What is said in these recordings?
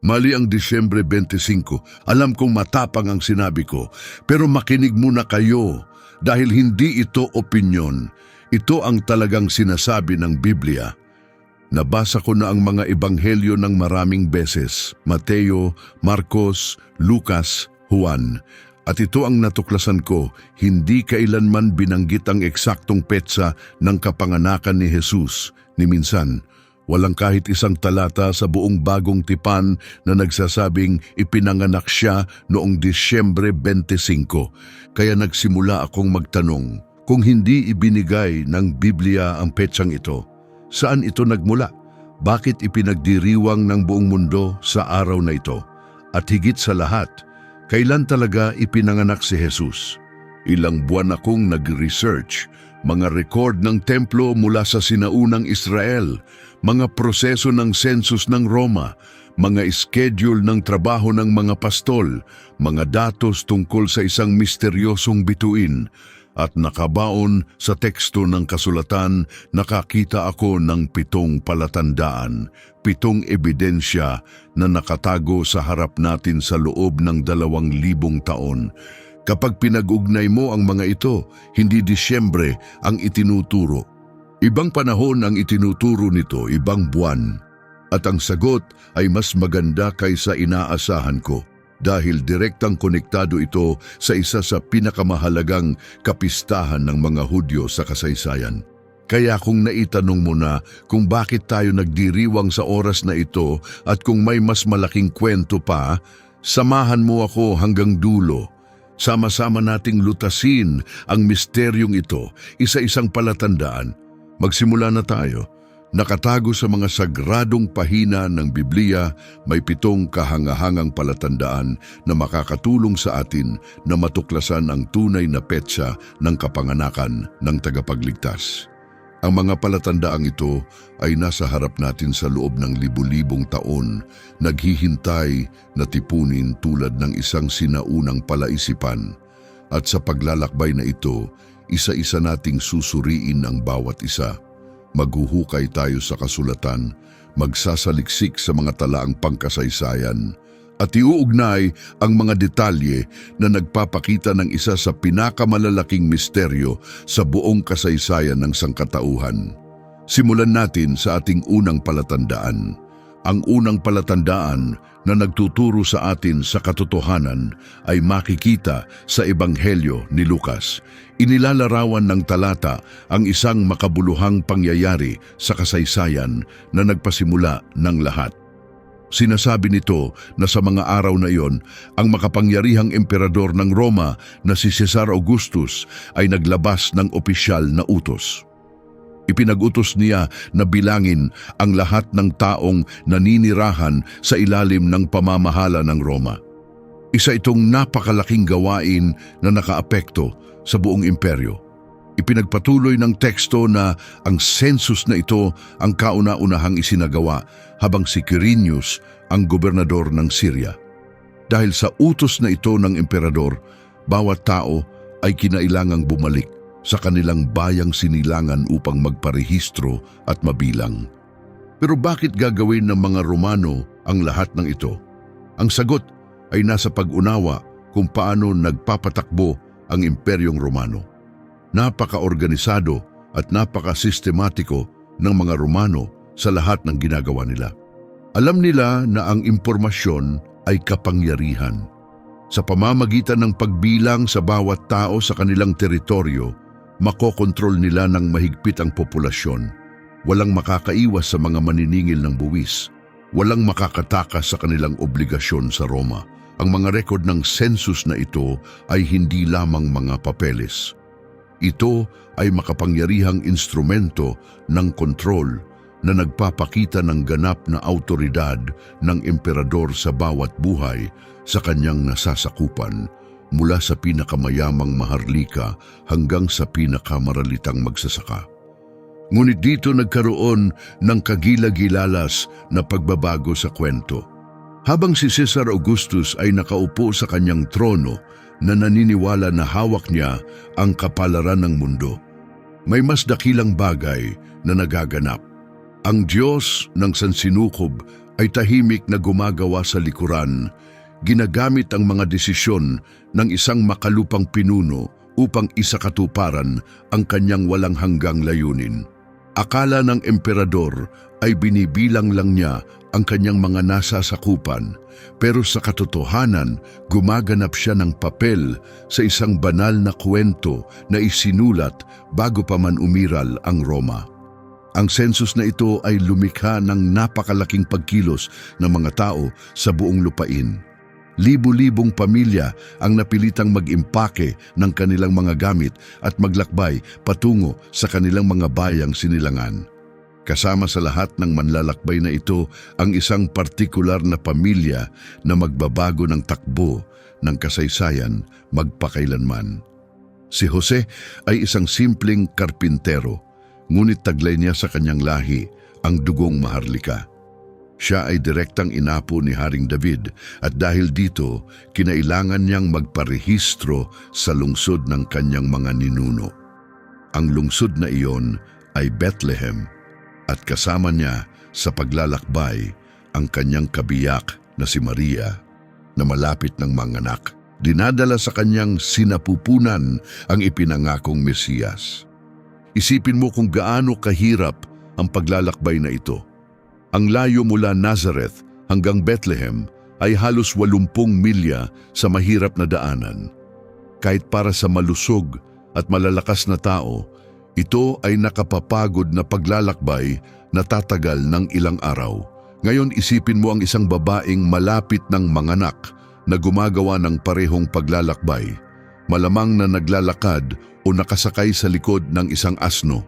Mali ang Disyembre 25. Alam kong matapang ang sinabi ko, pero makinig muna kayo dahil hindi ito opinyon. Ito ang talagang sinasabi ng Biblia. Nabasa ko na ang mga ebanghelyo ng maraming beses, Mateo, Marcos, Lucas, Juan. At ito ang natuklasan ko, hindi kailanman binanggit ang eksaktong petsa ng kapanganakan ni Jesus. Ni minsan, walang kahit isang talata sa buong bagong tipan na nagsasabing ipinanganak siya noong Disyembre 25. Kaya nagsimula akong magtanong, kung hindi ibinigay ng Biblia ang petsang ito, saan ito nagmula? Bakit ipinagdiriwang ng buong mundo sa araw na ito? At higit sa lahat, kailan talaga ipinanganak si Jesus? Ilang buwan akong nag-research, mga record ng templo mula sa sinaunang Israel, mga proseso ng census ng Roma, mga schedule ng trabaho ng mga pastol, mga datos tungkol sa isang misteryosong bituin, at nakabaon sa teksto ng kasulatan, nakakita ako ng 7 palatandaan, 7 ebidensya na nakatago sa harap natin sa loob ng 2,000 taon. Kapag pinag-ugnay mo ang mga ito, hindi Disyembre ang itinuturo. Ibang panahon ang itinuturo nito, ibang buwan. At ang sagot ay mas maganda kaysa inaasahan ko dahil direktang konektado ito sa isa sa pinakamahalagang kapistahan ng mga Hudyo sa kasaysayan. Kaya kung naitanong mo na kung bakit tayo nagdiriwang sa oras na ito at kung may mas malaking kwento pa, samahan mo ako hanggang dulo. Sama-sama nating lutasin ang misteryong ito, isa-isang palatandaan. Magsimula na tayo. Nakatago sa mga sagradong pahina ng Biblia, may 7 kahangahangang palatandaan na makakatulong sa atin na matuklasan ang tunay na petsa ng kapanganakan ng tagapagligtas. Ang mga palatandaang ito ay nasa harap natin sa loob ng libu-libong taon, naghihintay na tipunin tulad ng isang sinaunang palaisipan. At sa paglalakbay na ito, isa-isa nating susuriin ang bawat isa. Maghuhukay tayo sa kasulatan, magsasaliksik sa mga talaang pangkasaysayan, at iuugnay ang mga detalye na nagpapakita ng isa sa pinakamalalaking misteryo sa buong kasaysayan ng sangkatauhan. Simulan natin sa ating unang palatandaan. Ang unang palatandaan na nagtuturo sa atin sa katotohanan ay makikita sa Ebanghelyo ni Lucas. Inilalarawan ng talata ang isang makabuluhang pangyayari sa kasaysayan na nagpasimula ng lahat. Sinasabi nito na sa mga araw na iyon, ang makapangyarihang emperador ng Roma na si Cesar Augustus ay naglabas ng opisyal na utos. Ipinag-utos niya na bilangin ang lahat ng taong naninirahan sa ilalim ng pamamahala ng Roma. Isa itong napakalaking gawain na nakaapekto sa buong imperyo. Ipinagpatuloy ng teksto na ang census na ito ang kauna-unahang isinagawa habang si Quirinius ang gobernador ng Syria. Dahil sa utos na ito ng emperador, bawat tao ay kinailangang bumalik sa kanilang bayang sinilangan upang magparehistro at mabilang. Pero bakit gagawin ng mga Romano ang lahat ng ito? Ang sagot ay nasa pag-unawa kung paano nagpapatakbo ang Imperyong Romano. Napaka-organisado at napaka-sistematiko ng mga Romano sa lahat ng ginagawa nila. Alam nila na ang impormasyon ay kapangyarihan. Sa pamamagitan ng pagbilang sa bawat tao sa kanilang teritoryo, makokontrol nila ng mahigpit ang populasyon. Walang makakaiwas sa mga maniningil ng buwis. Walang makakatakas sa kanilang obligasyon sa Roma. Ang mga rekord ng census na ito ay hindi lamang mga papeles. Ito ay makapangyarihang instrumento ng kontrol na nagpapakita ng ganap na awtoridad ng emperador sa bawat buhay sa kanyang nasasakupan, mula sa pinakamayamang maharlika hanggang sa pinakamaralitang magsasaka. Ngunit dito nagkaroon ng kagila-gilalas na pagbabago sa kwento. Habang si Cesar Augustus ay nakaupo sa kanyang trono, na naniniwala na hawak niya ang kapalaran ng mundo, may mas dakilang bagay na nagaganap. Ang Diyos ng sansinukob ay tahimik na gumagawa sa likuran, ginagamit ang mga desisyon ng isang makalupang pinuno upang isakatuparan ang kanyang walang hanggang layunin. Akala ng emperador ay binibilang lang niya ang kanyang mga nasasakupan, pero sa katotohanan, gumaganap siya ng papel sa isang banal na kwento na isinulat bago pa man umiral ang Roma. Ang sensus na ito ay lumikha ng napakalaking pagkilos ng mga tao sa buong lupain. Libu-libong pamilya ang napilitang mag-impake ng kanilang mga gamit at maglakbay patungo sa kanilang mga bayang sinilangan. Kasama sa lahat ng manlalakbay na ito ang isang partikular na pamilya na magbabago ng takbo ng kasaysayan magpakailanman. Si Jose ay isang simpleng karpintero, ngunit taglay niya sa kanyang lahi ang dugong maharlika. Siya ay direktang inapo ni Haring David at dahil dito, kinailangan niyang magparehistro sa lungsod ng kanyang mga ninuno. Ang lungsod na iyon ay Bethlehem at kasama niya sa paglalakbay ang kanyang kabiyak na si Maria na malapit ng manganak. Dinadala sa kanyang sinapupunan ang ipinangakong Mesiyas. Isipin mo kung gaano kahirap ang paglalakbay na ito. Ang layo mula Nazareth hanggang Bethlehem ay halos 80 milya sa mahirap na daanan. Kahit para sa malusog at malalakas na tao, ito ay nakapapagod na paglalakbay na tatagal ng ilang araw. Ngayon isipin mo ang isang babaeng malapit ng manganak na gumagawa ng parehong paglalakbay. Malamang na naglalakad o nakasakay sa likod ng isang asno.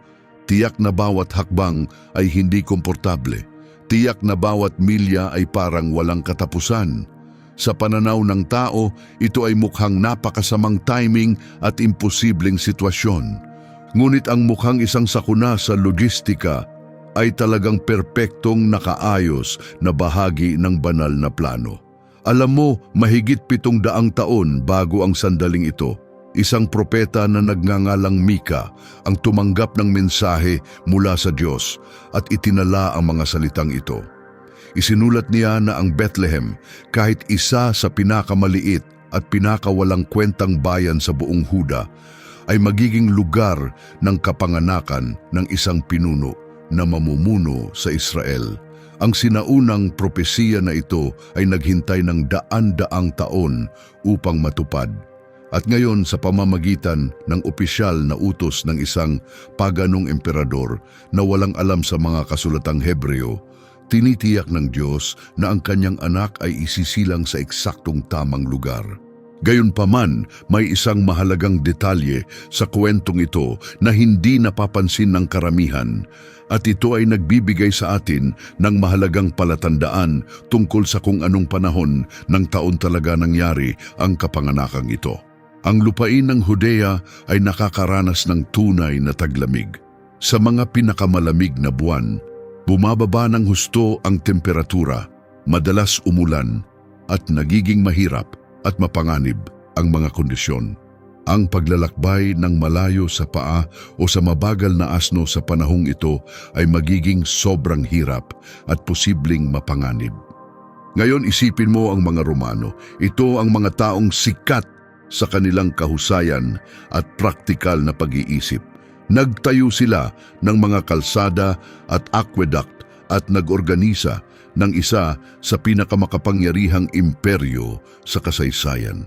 Tiyak na bawat hakbang ay hindi komportable. Tiyak na bawat milya ay parang walang katapusan. Sa pananaw ng tao, ito ay mukhang napakasamang timing at imposibleng sitwasyon. Ngunit ang mukhang isang sakuna sa logistika ay talagang perpektong nakaayos na bahagi ng banal na plano. Alam mo, mahigit 700 taon bago ang sandaling ito, isang propeta na nagngangalang Mika ang tumanggap ng mensahe mula sa Diyos at itinala ang mga salitang ito. Isinulat niya na ang Bethlehem, kahit isa sa pinakamaliit at pinakawalang kwentang bayan sa buong Huda, ay magiging lugar ng kapanganakan ng isang pinuno na mamumuno sa Israel. Ang sinaunang propesiya na ito ay naghintay ng daan-daang taon upang matupad. At ngayon sa pamamagitan ng opisyal na utos ng isang paganong emperador na walang alam sa mga kasulatang Hebreo, tinitiyak ng Diyos na ang kanyang anak ay isisilang sa eksaktong tamang lugar. Gayunpaman, may isang mahalagang detalye sa kwentong ito na hindi napapansin ng karamihan, at ito ay nagbibigay sa atin ng mahalagang palatandaan tungkol sa kung anong panahon ng taon talaga nangyari ang kapanganakang ito. Ang lupain ng Judea ay nakakaranas ng tunay na taglamig. Sa mga pinakamalamig na buwan, bumababa ng husto ang temperatura, madalas umulan, at nagiging mahirap at mapanganib ang mga kondisyon. Ang paglalakbay ng malayo sa paa o sa mabagal na asno sa panahong ito ay magiging sobrang hirap at posibleng mapanganib. Ngayon isipin mo ang mga Romano. Ito ang mga taong sikat sa kanilang kahusayan at praktikal na pag-iisip. Nagtayo sila ng mga kalsada at aqueduct at nag-organisa ng isa sa pinakamakapangyarihang imperyo sa kasaysayan.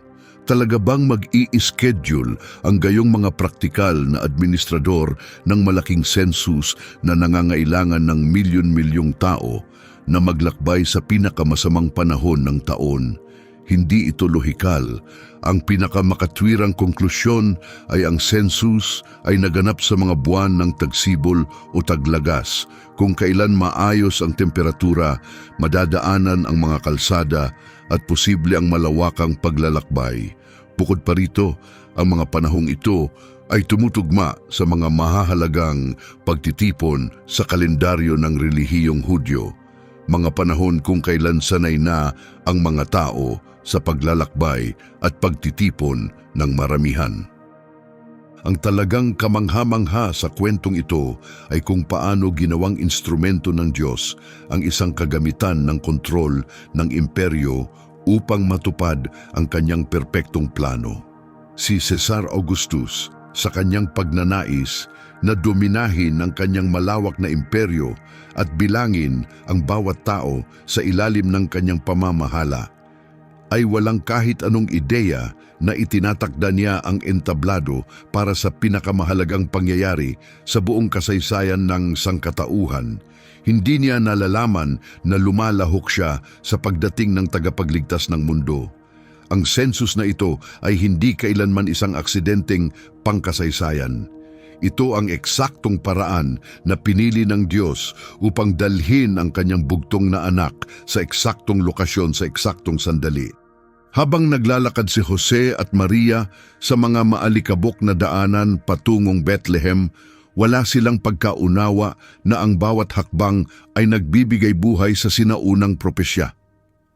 Talaga bang mag-i-schedule ang gayong mga praktikal na administrador ng malaking sensus na nangangailangan ng milyon-milyong tao na maglakbay sa pinakamasamang panahon ng taon? Hindi ito lohikal. Ang pinakamakatwirang konklusyon ay ang sensus ay naganap sa mga buwan ng tagsibol o taglagas, kung kailan maayos ang temperatura, madadaanan ang mga kalsada at posible ang malawakang paglalakbay. Bukod pa rito, ang mga panahong ito ay tumutugma sa mga mahahalagang pagtitipon sa kalendaryo ng relihiyong Hudyo, mga panahon kung kailan sanay na ang mga tao sa paglalakbay at pagtitipon ng maramihan. Ang talagang kamangha-mangha sa kwentong ito ay kung paano ginawang instrumento ng Diyos ang isang kagamitan ng kontrol ng imperyo upang matupad ang kanyang perpektong plano. Si Cesar Augustus, sa kanyang pagnanais na dominahin ang kanyang malawak na imperyo at bilangin ang bawat tao sa ilalim ng kanyang pamamahala, ay walang kahit anong ideya na itinatakda niya ang entablado para sa pinakamahalagang pangyayari sa buong kasaysayan ng sangkatauhan. Hindi niya nalalaman na lumalahok siya sa pagdating ng tagapagligtas ng mundo. Ang sensus na ito ay hindi kailanman isang aksidenteng pangkasaysayan. Ito ang eksaktong paraan na pinili ng Diyos upang dalhin ang kanyang bugtong na anak sa eksaktong lokasyon sa eksaktong sandali. Habang naglalakad si Jose at Maria sa mga maalikabok na daanan patungong Bethlehem, wala silang pagkaunawa na ang bawat hakbang ay nagbibigay buhay sa sinaunang propesya.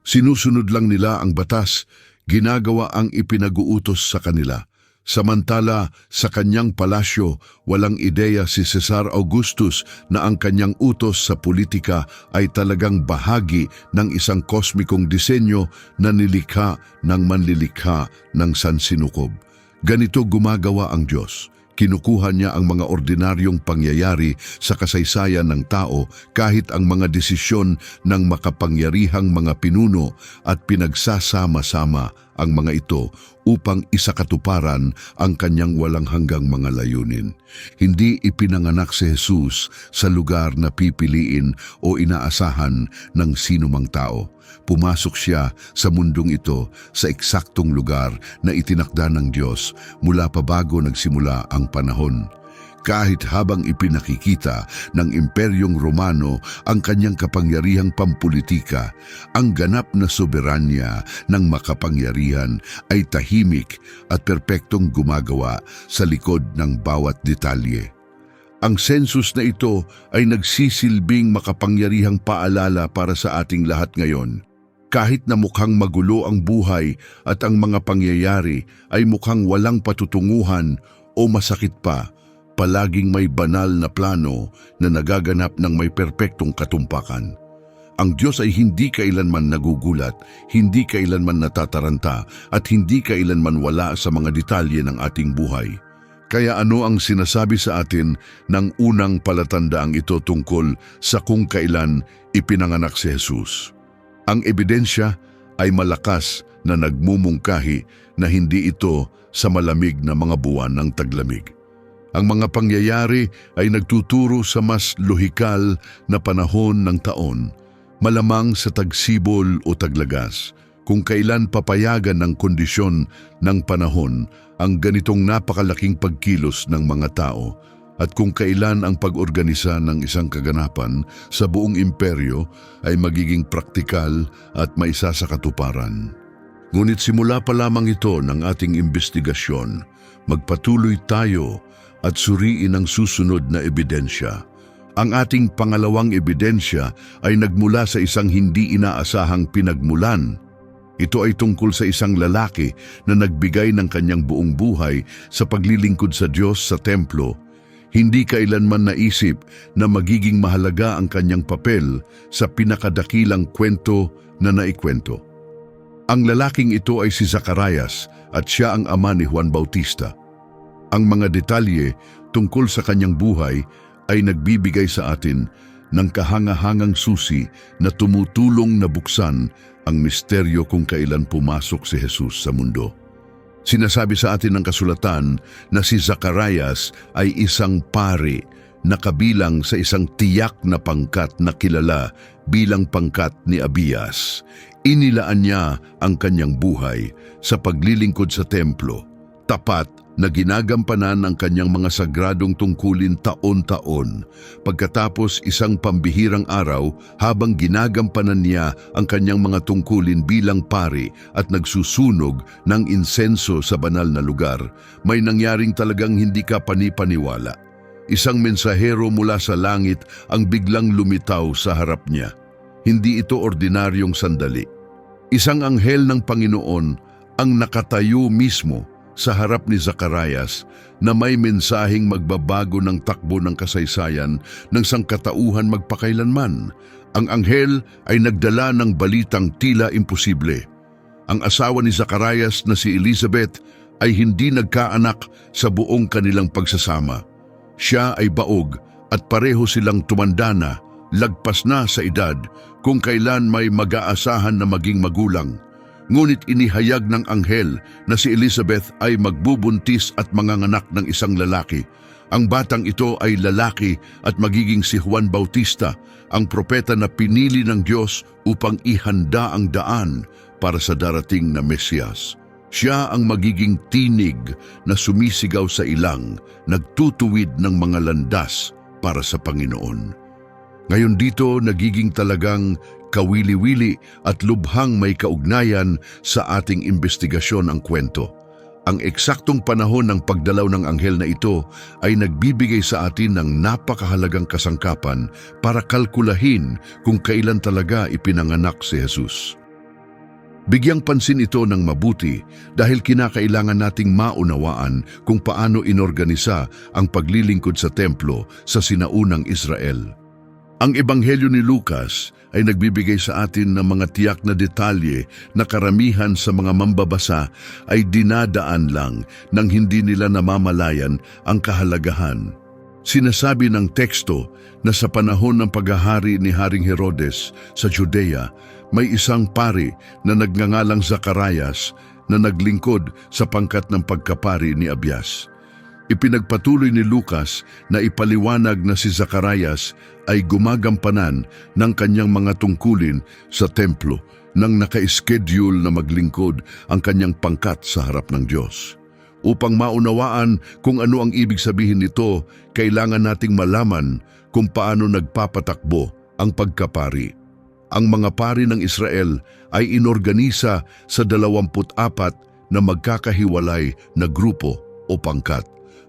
Sinusunod lang nila ang batas, ginagawa ang ipinag-uutos sa kanila. Samantala, sa kanyang palasyo, walang ideya si Cesar Augustus na ang kanyang utos sa politika ay talagang bahagi ng isang kosmikong disenyo na nilikha ng manlilikha ng sansinukob. Ganito gumagawa ang Diyos. Kinukuha niya ang mga ordinaryong pangyayari sa kasaysayan ng tao kahit ang mga desisyon ng makapangyarihang mga pinuno at pinagsasama-sama ang mga ito upang isakatuparan ang kanyang walang hanggang mga layunin. Hindi ipinanganak si Jesus sa lugar na pipiliin o inaasahan ng sinumang tao. Pumasok siya sa mundong ito sa eksaktong lugar na itinakda ng Diyos mula pa bago nagsimula ang panahon. Kahit habang ipinakikita ng Imperyong Romano ang kanyang kapangyarihang pampulitika, ang ganap na soberanya ng makapangyarihan ay tahimik at perpektong gumagawa sa likod ng bawat detalye. Ang sensus na ito ay nagsisilbing makapangyarihang paalala para sa ating lahat ngayon. Kahit na mukhang magulo ang buhay at ang mga pangyayari ay mukhang walang patutunguhan o masakit pa, palaging may banal na plano na nagaganap ng may perpektong katumpakan. Ang Diyos ay hindi kailanman nagugulat, hindi kailanman natataranta, at hindi kailanman wala sa mga detalye ng ating buhay. Kaya ano ang sinasabi sa atin ng unang palatandaang ito tungkol sa kung kailan ipinanganak si Jesus? Ang ebidensya ay malakas na nagmumungkahi na hindi ito sa malamig na mga buwan ng taglamig. Ang mga pangyayari ay nagtuturo sa mas lohikal na panahon ng taon, malamang sa tagsibol o taglagas, kung kailan papayagan ng kondisyon ng panahon ang ganitong napakalaking pagkilos ng mga tao, at kung kailan ang pag-organisa ng isang kaganapan sa buong imperyo ay magiging praktikal at maisasakatuparan. Ngunit simula pa lamang ito ng ating investigasyon, magpatuloy tayo at suriin ang susunod na ebidensya. Ang ating pangalawang ebidensya ay nagmula sa isang hindi inaasahang pinagmulan. Ito ay tungkol sa isang lalaki na nagbigay ng kanyang buong buhay sa paglilingkod sa Diyos sa templo. Hindi kailanman naisip na magiging mahalaga ang kanyang papel sa pinakadakilang kwento na naikwento. Ang lalaking ito ay si Zacarias at siya ang ama ni Juan Bautista. Ang mga detalye tungkol sa kanyang buhay ay nagbibigay sa atin ng kahangahangang susi na tumutulong na buksan ang misteryo kung kailan pumasok si Jesus sa mundo. Sinasabi sa atin ng kasulatan na si Zacarias ay isang pari na kabilang sa isang tiyak na pangkat na kilala bilang pangkat ni Abias. Inilaan niya ang kanyang buhay sa paglilingkod sa templo, tapat na ginagampanan ang kanyang mga sagradong tungkulin taon-taon. Pagkatapos isang pambihirang araw, habang ginagampanan niya ang kanyang mga tungkulin bilang pari at nagsusunog ng insenso sa banal na lugar, may nangyaring talagang hindi ka panipaniwala. Isang mensahero mula sa langit ang biglang lumitaw sa harap niya. Hindi ito ordinaryong sandali. Isang anghel ng Panginoon ang nakatayo mismo sa harap ni Zacarias na may mensaheng magbabago ng takbo ng kasaysayan ng sangkatauhan magpakailanman. Ang anghel ay nagdala ng balitang tila imposible. Ang asawa ni Zacarias na si Elizabeth ay hindi nagkaanak sa buong kanilang pagsasama. Siya ay baog at pareho silang tumanda na, lagpas na sa edad kung kailan may mag-aasahan na maging magulang. Ngunit inihayag ng anghel na si Elizabeth ay magbubuntis at manganganak ng isang lalaki. Ang batang ito ay lalaki at magiging si Juan Bautista, ang propeta na pinili ng Diyos upang ihanda ang daan para sa darating na Mesiyas. Siya ang magiging tinig na sumisigaw sa ilang, nagtutuwid ng mga landas para sa Panginoon. Ngayon dito nagiging talagang kawili-wili at lubhang may kaugnayan sa ating investigasyon ang kwento. Ang eksaktong panahon ng pagdalaw ng anghel na ito ay nagbibigay sa atin ng napakahalagang kasangkapan para kalkulahin kung kailan talaga ipinanganak si Jesus. Bigyang pansin ito ng mabuti dahil kinakailangan nating maunawaan kung paano inorganisa ang paglilingkod sa templo sa sinaunang Israel. Ang Ebanghelyo ni Lucas ay nagbibigay sa atin ng mga tiyak na detalye na karamihan sa mga mambabasa ay dinadaan lang nang hindi nila namamalayan ang kahalagahan. Sinasabi ng teksto na sa panahon ng paghahari ni Haring Herodes sa Judea, may isang pari na nagngangalang Zacarias na naglingkod sa pangkat ng pagkapari ni Abias. Ipinagpatuloy ni Lucas na ipaliwanag na si Zacarias ay gumagampanan ng kanyang mga tungkulin sa templo nang naka-schedule na maglingkod ang kanyang pangkat sa harap ng Diyos. Upang maunawaan kung ano ang ibig sabihin nito, kailangan nating malaman kung paano nagpapatakbo ang pagkapari. Ang mga pari ng Israel ay inorganisa sa 24 na magkakahiwalay na grupo o pangkat.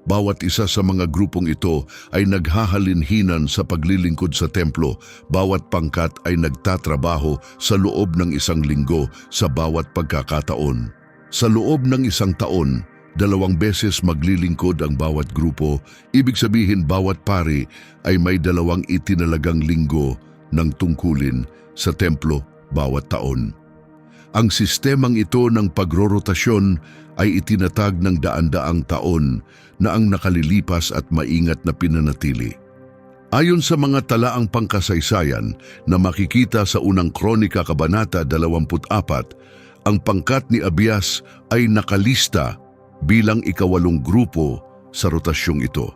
Bawat isa sa mga grupong ito ay naghahalinhinan sa paglilingkod sa templo. Bawat pangkat ay nagtatrabaho sa loob ng isang linggo sa bawat pagkakataon. Sa loob ng isang taon, 2 beses maglilingkod ang bawat grupo. Ibig sabihin bawat pari ay may 2 itinalagang linggo ng tungkulin sa templo bawat taon. Ang sistemang ito ng pagrorotasyon ay itinatag ng daan-daang taon na ang nakalilipas at maingat na pinanatili. Ayon sa mga talaang pangkasaysayan na makikita sa unang Kronika Kabanata 24, ang pangkat ni Abias ay nakalista bilang ika-8 grupo sa rotasyong ito.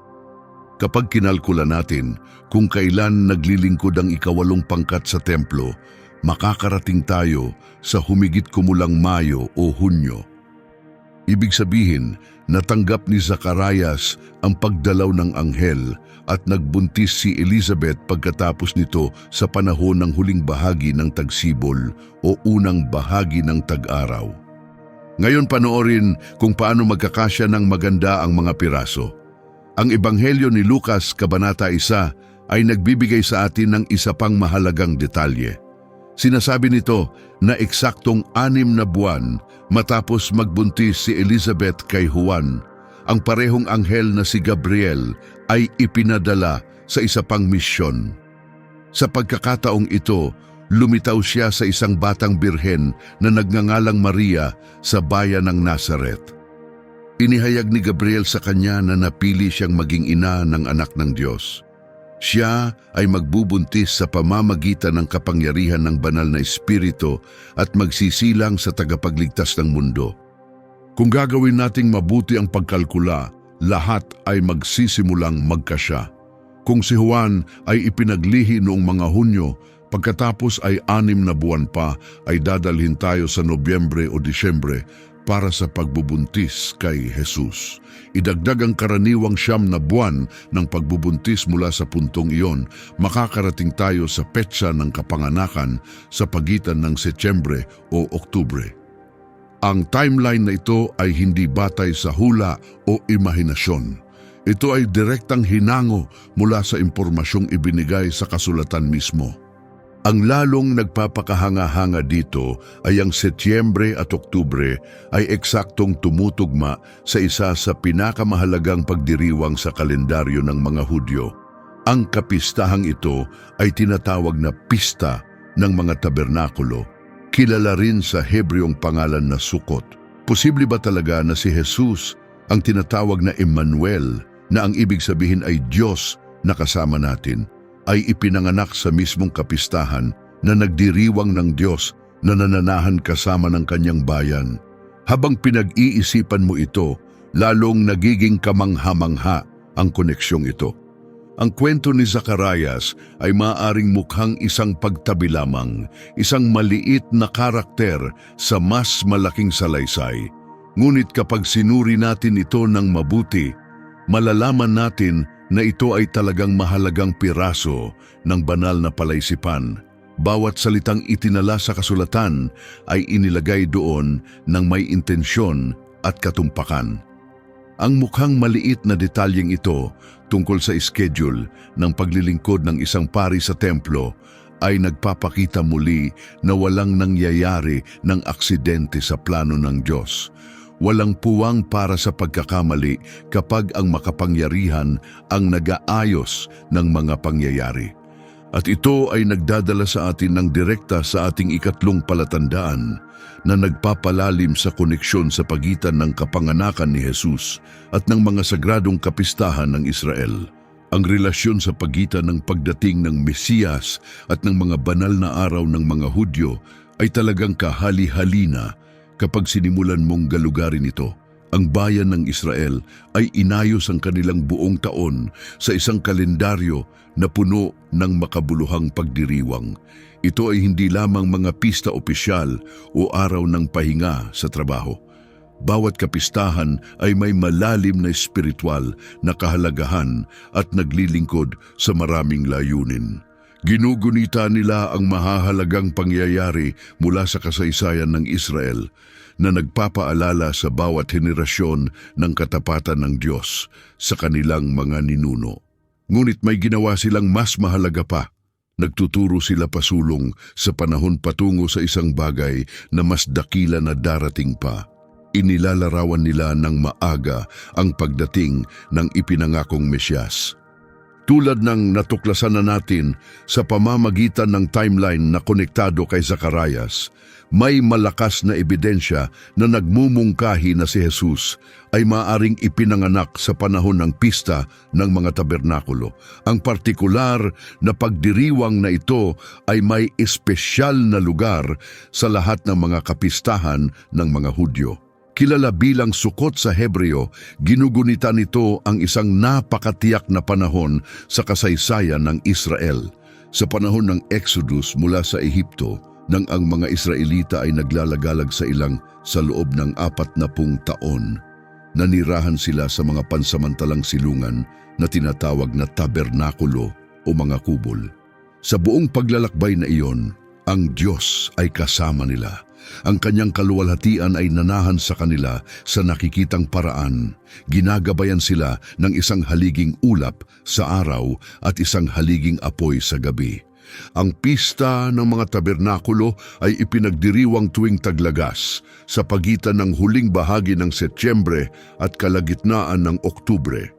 Kapag kinalkula natin kung kailan naglilingkod ang ika-8 pangkat sa templo, makakarating tayo sa humigit kumulang Mayo o Hunyo. Ibig sabihin, natanggap ni Zacarias ang pagdalaw ng anghel at nagbuntis si Elizabeth pagkatapos nito sa panahon ng huling bahagi ng tagsibol o unang bahagi ng tag-araw. Ngayon panoorin kung paano magkakasya ng maganda ang mga piraso. Ang Ebanghelyo ni Lucas, Kabanata 1, ay nagbibigay sa atin ng isa pang mahalagang detalye. Sinasabi nito na eksaktong 6 na buwan matapos magbuntis si Elizabeth kay Juan, ang parehong anghel na si Gabriel ay ipinadala sa isa pang misyon. Sa pagkakataong ito, lumitaw siya sa isang batang birhen na nagngangalang Maria sa bayan ng Nazareth. Inihayag ni Gabriel sa kanya na napili siyang maging ina ng anak ng Diyos. Siya ay magbubuntis sa pamamagitan ng kapangyarihan ng banal na espiritu at magsisilang sa tagapagligtas ng mundo. Kung gagawin nating mabuti ang pagkalkula, lahat ay magsisimulang magkasya. Kung si Juan ay ipinaglihi noong mga Hunyo, pagkatapos ay 6 na buwan pa ay dadalhin tayo sa Nobyembre o Disyembre para sa pagbubuntis kay Jesus. Idagdag ang karaniwang 9 na buwan ng pagbubuntis mula sa puntong iyon, makakarating tayo sa petsa ng kapanganakan sa pagitan ng Setyembre o Oktubre. Ang timeline na ito ay hindi batay sa hula o imahinasyon. Ito ay direktang hinango mula sa impormasyong ibinigay sa kasulatan mismo. Ang lalong nagpapakahanga-hanga dito ay ang Setyembre at Oktubre ay eksaktong tumutugma sa isa sa pinakamahalagang pagdiriwang sa kalendaryo ng mga Hudyo. Ang kapistahang ito ay tinatawag na Pista ng mga Tabernakulo, kilala rin sa Hebreong pangalan na Sukkot. Posible ba talaga na si Jesus ang tinatawag na Emmanuel, na ang ibig sabihin ay Diyos na kasama natin, ay ipinanganak sa mismong kapistahan na nagdiriwang ng Diyos na nananahan kasama ng kanyang bayan? Habang pinag-iisipan mo ito, lalong nagiging kamangha-mangha ang koneksyong ito. Ang kwento ni Zacarias ay maaaring mukhang isang pagtabi lamang, isang maliit na karakter sa mas malaking salaysay. Ngunit kapag sinuri natin ito ng mabuti, malalaman natin na ito ay talagang mahalagang piraso ng banal na palaisipan. Bawat salitang itinala sa kasulatan ay inilagay doon ng may intensyon at katumpakan. Ang mukhang maliit na detalyeng ito tungkol sa schedule ng paglilingkod ng isang pari sa templo ay nagpapakita muli na walang nangyayari ng aksidente sa plano ng Diyos. Walang puwang para sa pagkakamali kapag ang makapangyarihan ang nag-aayos ng mga pangyayari. At ito ay nagdadala sa atin ng direkta sa ating ikatlong palatandaan na nagpapalalim sa koneksyon sa pagitan ng kapanganakan ni Jesus at ng mga sagradong kapistahan ng Israel. Ang relasyon sa pagitan ng pagdating ng Mesiyas at ng mga banal na araw ng mga Hudyo ay talagang kahali-halina. Kapag sinimulan mong galugarin ito, ang bayan ng Israel ay inayos ang kanilang buong taon sa isang kalendaryo na puno ng makabuluhang pagdiriwang. Ito ay hindi lamang mga pista opisyal o araw ng pahinga sa trabaho. Bawat kapistahan ay may malalim na espiritual na kahalagahan at naglilingkod sa maraming layunin. Ginugunita nila ang mahahalagang pangyayari mula sa kasaysayan ng Israel na nagpapaalala sa bawat henerasyon ng katapatan ng Diyos sa kanilang mga ninuno. Ngunit may ginawa silang mas mahalaga pa. Nagtuturo sila pasulong sa panahon patungo sa isang bagay na mas dakila na darating pa. Inilalarawan nila ng maaga ang pagdating ng ipinangakong Mesiyas. Tulad ng natuklasan na natin sa pamamagitan ng timeline na konektado kay Zacarias, may malakas na ebidensya na nagmumungkahi na si Jesus ay maaring ipinanganak sa panahon ng pista ng mga tabernakulo. Ang partikular na pagdiriwang na ito ay may espesyal na lugar sa lahat ng mga kapistahan ng mga Hudyo. Kilala bilang Sukkot sa Hebreo, ginugunita nito ang isang napakatiyak na panahon sa kasaysayan ng Israel. Sa panahon ng Exodus mula sa Ehipto, nang ang mga Israelita ay naglalagalag sa ilang sa loob ng 40 taon, nanirahan sila sa mga pansamantalang silungan na tinatawag na tabernakulo o mga kubol. Sa buong paglalakbay na iyon, ang Diyos ay kasama nila. Ang kanyang kaluwalhatian ay nanahan sa kanila sa nakikitang paraan. Ginagabayan sila ng isang haliging ulap sa araw at isang haliging apoy sa gabi. Ang pista ng mga tabernakulo ay ipinagdiriwang tuwing taglagas sa pagitan ng huling bahagi ng Setyembre at kalagitnaan ng Oktubre.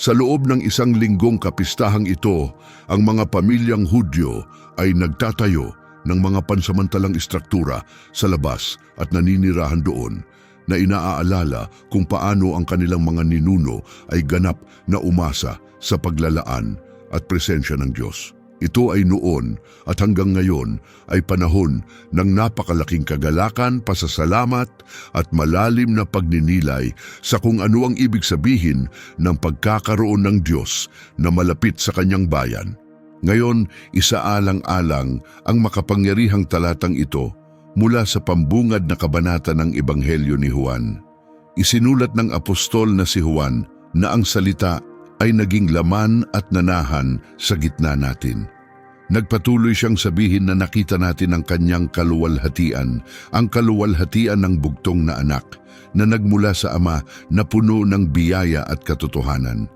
Sa loob ng isang linggong kapistahang ito, ang mga pamilyang Hudyo ay nagtatayo ng mga pansamantalang istruktura sa labas at naninirahan doon na inaaalala kung paano ang kanilang mga ninuno ay ganap na umasa sa paglalaan at presensya ng Diyos. Ito ay noon at hanggang ngayon ay panahon ng napakalaking kagalakan, pasasalamat at malalim na pagninilay sa kung ano ang ibig sabihin ng pagkakaroon ng Diyos na malapit sa kanyang bayan. Ngayon, isaalang-alang ang makapangyarihang talatang ito mula sa pambungad na kabanata ng Ebanghelyo ni Juan. Isinulat ng apostol na si Juan na ang salita ay naging laman at nanahan sa gitna natin. Nagpatuloy siyang sabihin na nakita natin ang kanyang kaluwalhatian, ang kaluwalhatian ng bugtong na anak na nagmula sa Ama na puno ng biyaya at katotohanan.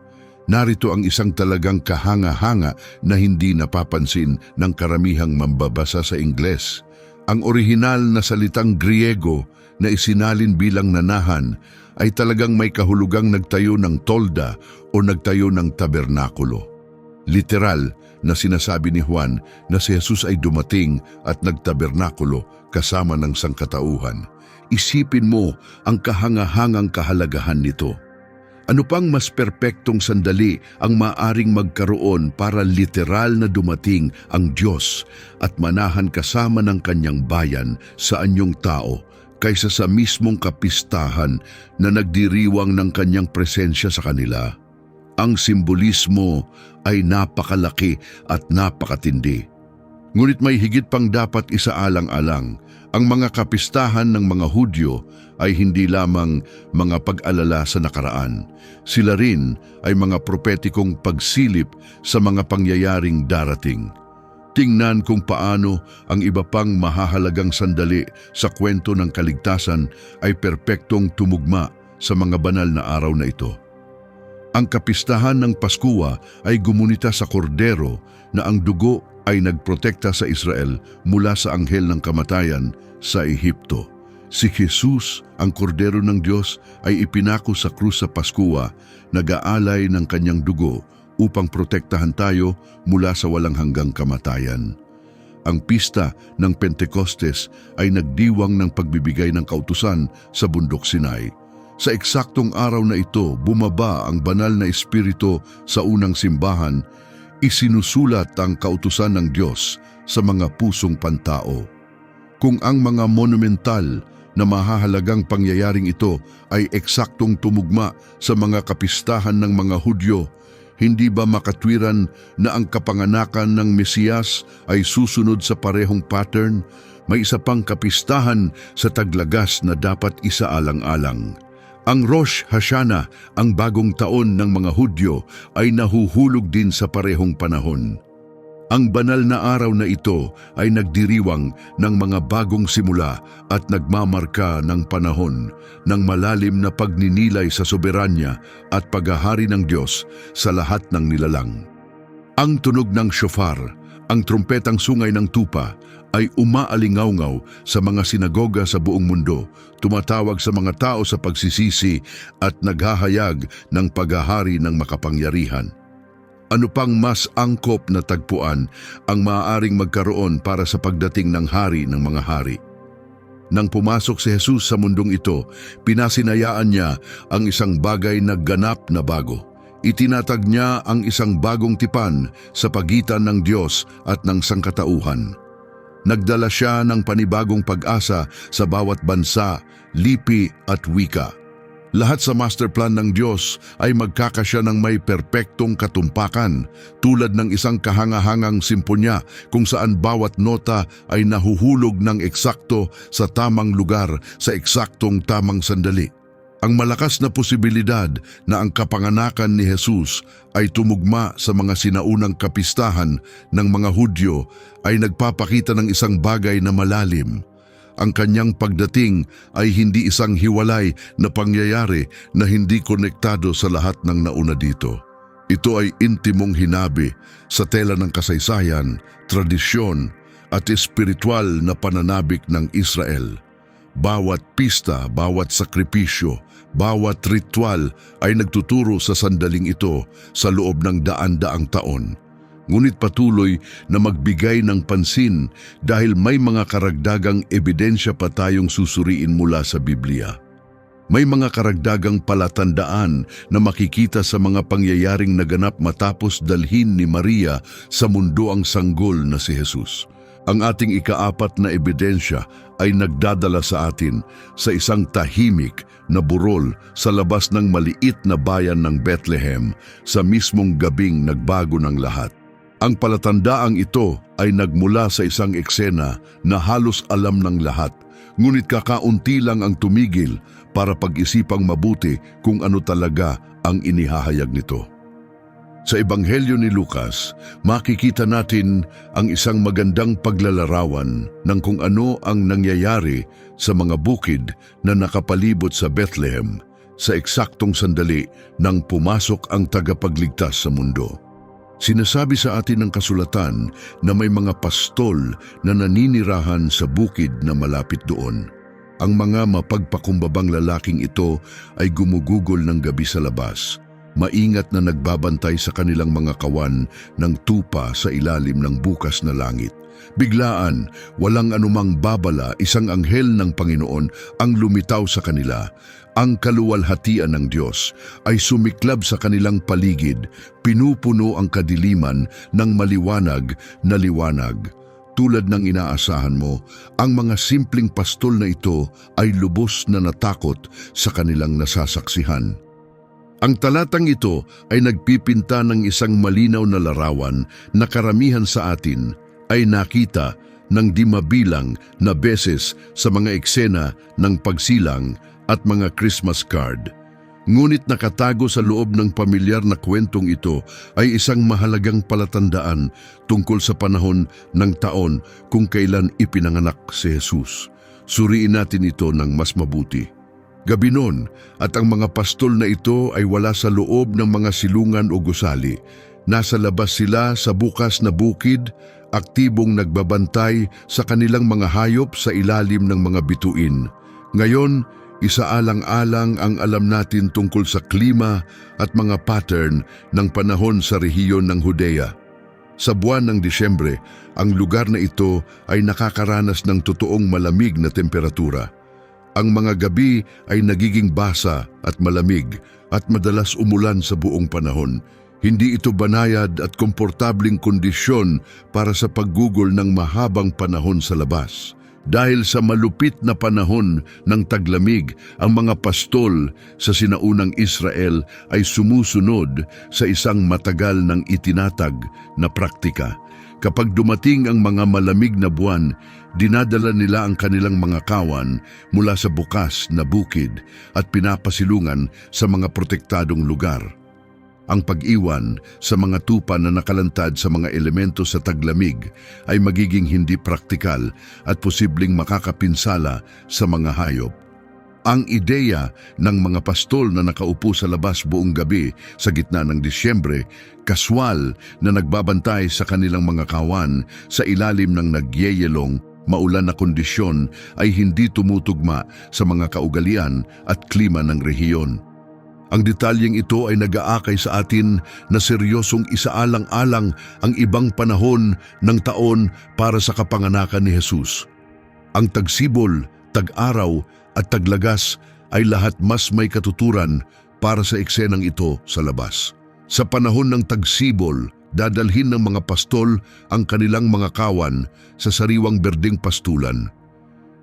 Narito ang isang talagang kahanga-hanga na hindi napapansin ng karamihang mambabasa sa Ingles. Ang orihinal na salitang Griego na isinalin bilang nanahan ay talagang may kahulugang nagtayo ng tolda o nagtayo ng tabernakulo. Literal na sinasabi ni Juan na si Jesus ay dumating at nagtabernakulo kasama ng sangkatauhan. Isipin mo ang kahangahangang kahalagahan nito. Ano pang mas perpektong sandali ang maaring magkaroon para literal na dumating ang Diyos at manahan kasama ng kanyang bayan sa anyong tao kaysa sa mismong kapistahan na nagdiriwang ng kanyang presensya sa kanila? Ang simbolismo ay napakalaki at napakatindi. Ngunit may higit pang dapat isaalang-alang. Ang mga kapistahan ng mga Hudyo ay hindi lamang mga pag-alala sa nakaraan. Sila rin ay mga propetikong pagsilip sa mga pangyayaring darating. Tingnan kung paano ang iba pang mahahalagang sandali sa kwento ng kaligtasan ay perpektong tumugma sa mga banal na araw na ito. Ang kapistahan ng Paskua ay gumunita sa kordero na ang dugo ay nagprotekta sa Israel mula sa anghel ng kamatayan sa Ehipto. Si Jesus, ang kordero ng Diyos, ay ipinako sa krus sa Paskua, nag-aalay ng kanyang dugo upang protektahan tayo mula sa walang hanggang kamatayan. Ang pista ng Pentecostes ay nagdiwang ng pagbibigay ng kautusan sa bundok Sinai. Sa eksaktong araw na ito, bumaba ang banal na espiritu sa unang simbahan. Isinusulat ang kautusan ng Diyos sa mga pusong pantao. Kung ang mga monumental na mahahalagang pangyayaring ito ay eksaktong tumugma sa mga kapistahan ng mga Hudyo, hindi ba makatwiran na ang kapanganakan ng Mesiyas ay susunod sa parehong pattern? May isa pang kapistahan sa taglagas na dapat isaalang-alang. Ang Rosh Hashanah, ang bagong taon ng mga Hudyo, ay nahuhulog din sa parehong panahon. Ang banal na araw na ito ay nagdiriwang ng mga bagong simula at nagmamarka ng panahon ng malalim na pagninilay sa soberanya at paghahari ng Diyos sa lahat ng nilalang. Ang tunog ng shofar, ang trumpetang sungay ng tupa, ay umaalingawngaw sa mga sinagoga sa buong mundo, tumatawag sa mga tao sa pagsisisi at naghahayag ng paghahari ng makapangyarihan. Ano pang mas angkop na tagpuan ang maaaring magkaroon para sa pagdating ng hari ng mga hari? Nang pumasok si Jesus sa mundong ito, pinasinayaan niya ang isang bagay na ganap na bago. Itinatag niya ang isang bagong tipan sa pagitan ng Diyos at ng sangkatauhan. Nagdala siya ng panibagong pag-asa sa bawat bansa, lipi at wika. Lahat sa master plan ng Diyos ay magkakasya ng may perpektong katumpakan, tulad ng isang kahangahangang simponya kung saan bawat nota ay nahuhulog ng eksakto sa tamang lugar sa eksaktong tamang sandali. Ang malakas na posibilidad na ang kapanganakan ni Jesus ay tumugma sa mga sinaunang kapistahan ng mga Hudyo ay nagpapakita ng isang bagay na malalim. Ang kanyang pagdating ay hindi isang hiwalay na pangyayari na hindi konektado sa lahat ng nauna dito. Ito ay intimong hinabi sa tela ng kasaysayan, tradisyon at espiritual na pananabik ng Israel. Bawat pista, bawat sakripisyo, bawat ritual ay nagtuturo sa sandaling ito sa loob ng daan-daang taon. Ngunit patuloy na magbigay ng pansin dahil may mga karagdagang ebidensya pa tayong susuriin mula sa Biblia. May mga karagdagang palatandaan na makikita sa mga pangyayaring naganap matapos dalhin ni Maria sa mundo ang sanggol na si Jesus. Ang ating ikaapat na ebidensya ay nagdadala sa atin sa isang tahimik na burol sa labas ng maliit na bayan ng Bethlehem sa mismong gabing nagbago ng lahat. Ang palatandaang ito ay nagmula sa isang eksena na halos alam ng lahat, ngunit kakaunti lang ang tumigil para pag-isipang mabuti kung ano talaga ang inihahayag nito. Sa Ebanghelyo ni Lucas, makikita natin ang isang magandang paglalarawan ng kung ano ang nangyayari sa mga bukid na nakapalibot sa Bethlehem, sa eksaktong sandali nang pumasok ang tagapagligtas sa mundo. Sinasabi sa atin ng kasulatan na may mga pastol na naninirahan sa bukid na malapit doon. Ang mga mapagpakumbabang lalaking ito ay gumugugol ng gabi sa labas, maingat na nagbabantay sa kanilang mga kawan ng tupa sa ilalim ng bukas na langit. Biglaan, walang anumang babala, isang anghel ng Panginoon ang lumitaw sa kanila. Ang kaluwalhatian ng Diyos ay sumiklab sa kanilang paligid, pinupuno ang kadiliman ng maliwanag na liwanag. Tulad ng inaasahan mo, ang mga simpleng pastol na ito ay lubos na natakot sa kanilang nasasaksihan. Ang talatang ito ay nagpipinta ng isang malinaw na larawan na karamihan sa atin ay nakita ng di mabilang na beses sa mga eksena ng pagsilang at mga Christmas card. Ngunit nakatago sa loob ng pamilyar na kwentong ito ay isang mahalagang palatandaan tungkol sa panahon ng taon kung kailan ipinanganak si Jesus. Suriin natin ito ng mas mabuti. Gabi noon at ang mga pastol na ito ay wala sa loob ng mga silungan o gusali. Nasa labas sila sa bukas na bukid, aktibong nagbabantay sa kanilang mga hayop sa ilalim ng mga bituin. Ngayon, isaalang-alang ang alam natin tungkol sa klima at mga pattern ng panahon sa rehiyon ng Judea. Sa buwan ng Disyembre, ang lugar na ito ay nakakaranas ng totoong malamig na temperatura. Ang mga gabi ay nagiging basa at malamig at madalas umulan sa buong panahon. Hindi ito banayad at komportabling kondisyon para sa paggugol ng mahabang panahon sa labas. Dahil sa malupit na panahon ng taglamig, ang mga pastol sa sinaunang Israel ay sumusunod sa isang matagal ng itinatag na praktika. Kapag dumating ang mga malamig na buwan, dinadala nila ang kanilang mga kawan mula sa bukas na bukid at pinapasilungan sa mga protektadong lugar. Ang pag-iwan sa mga tupa na nakalantad sa mga elemento sa taglamig ay magiging hindi praktikal at posibleng makakapinsala sa mga hayop. Ang ideya ng mga pastol na nakaupo sa labas buong gabi sa gitna ng Disyembre, kaswal na nagbabantay sa kanilang mga kawan sa ilalim ng nagyeyelong maulan na kondisyon ay hindi tumutugma sa mga kaugalian at klima ng rehiyon. Ang detalyeng ito ay nag-aakay sa atin na seryosong isaalang-alang ang ibang panahon ng taon para sa kapanganakan ni Jesus. Ang tagsibol, tag-araw at taglagas ay lahat mas may katuturan para sa eksenang ito sa labas. Sa panahon ng tagsibol, dadalhin ng mga pastol ang kanilang mga kawan sa sariwang berdeng pastulan.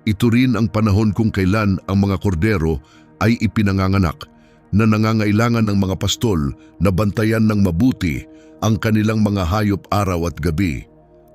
Ito rin ang panahon kung kailan ang mga kordero ay ipinanganganak na nangangailangan ng mga pastol na bantayan ng mabuti ang kanilang mga hayop araw at gabi.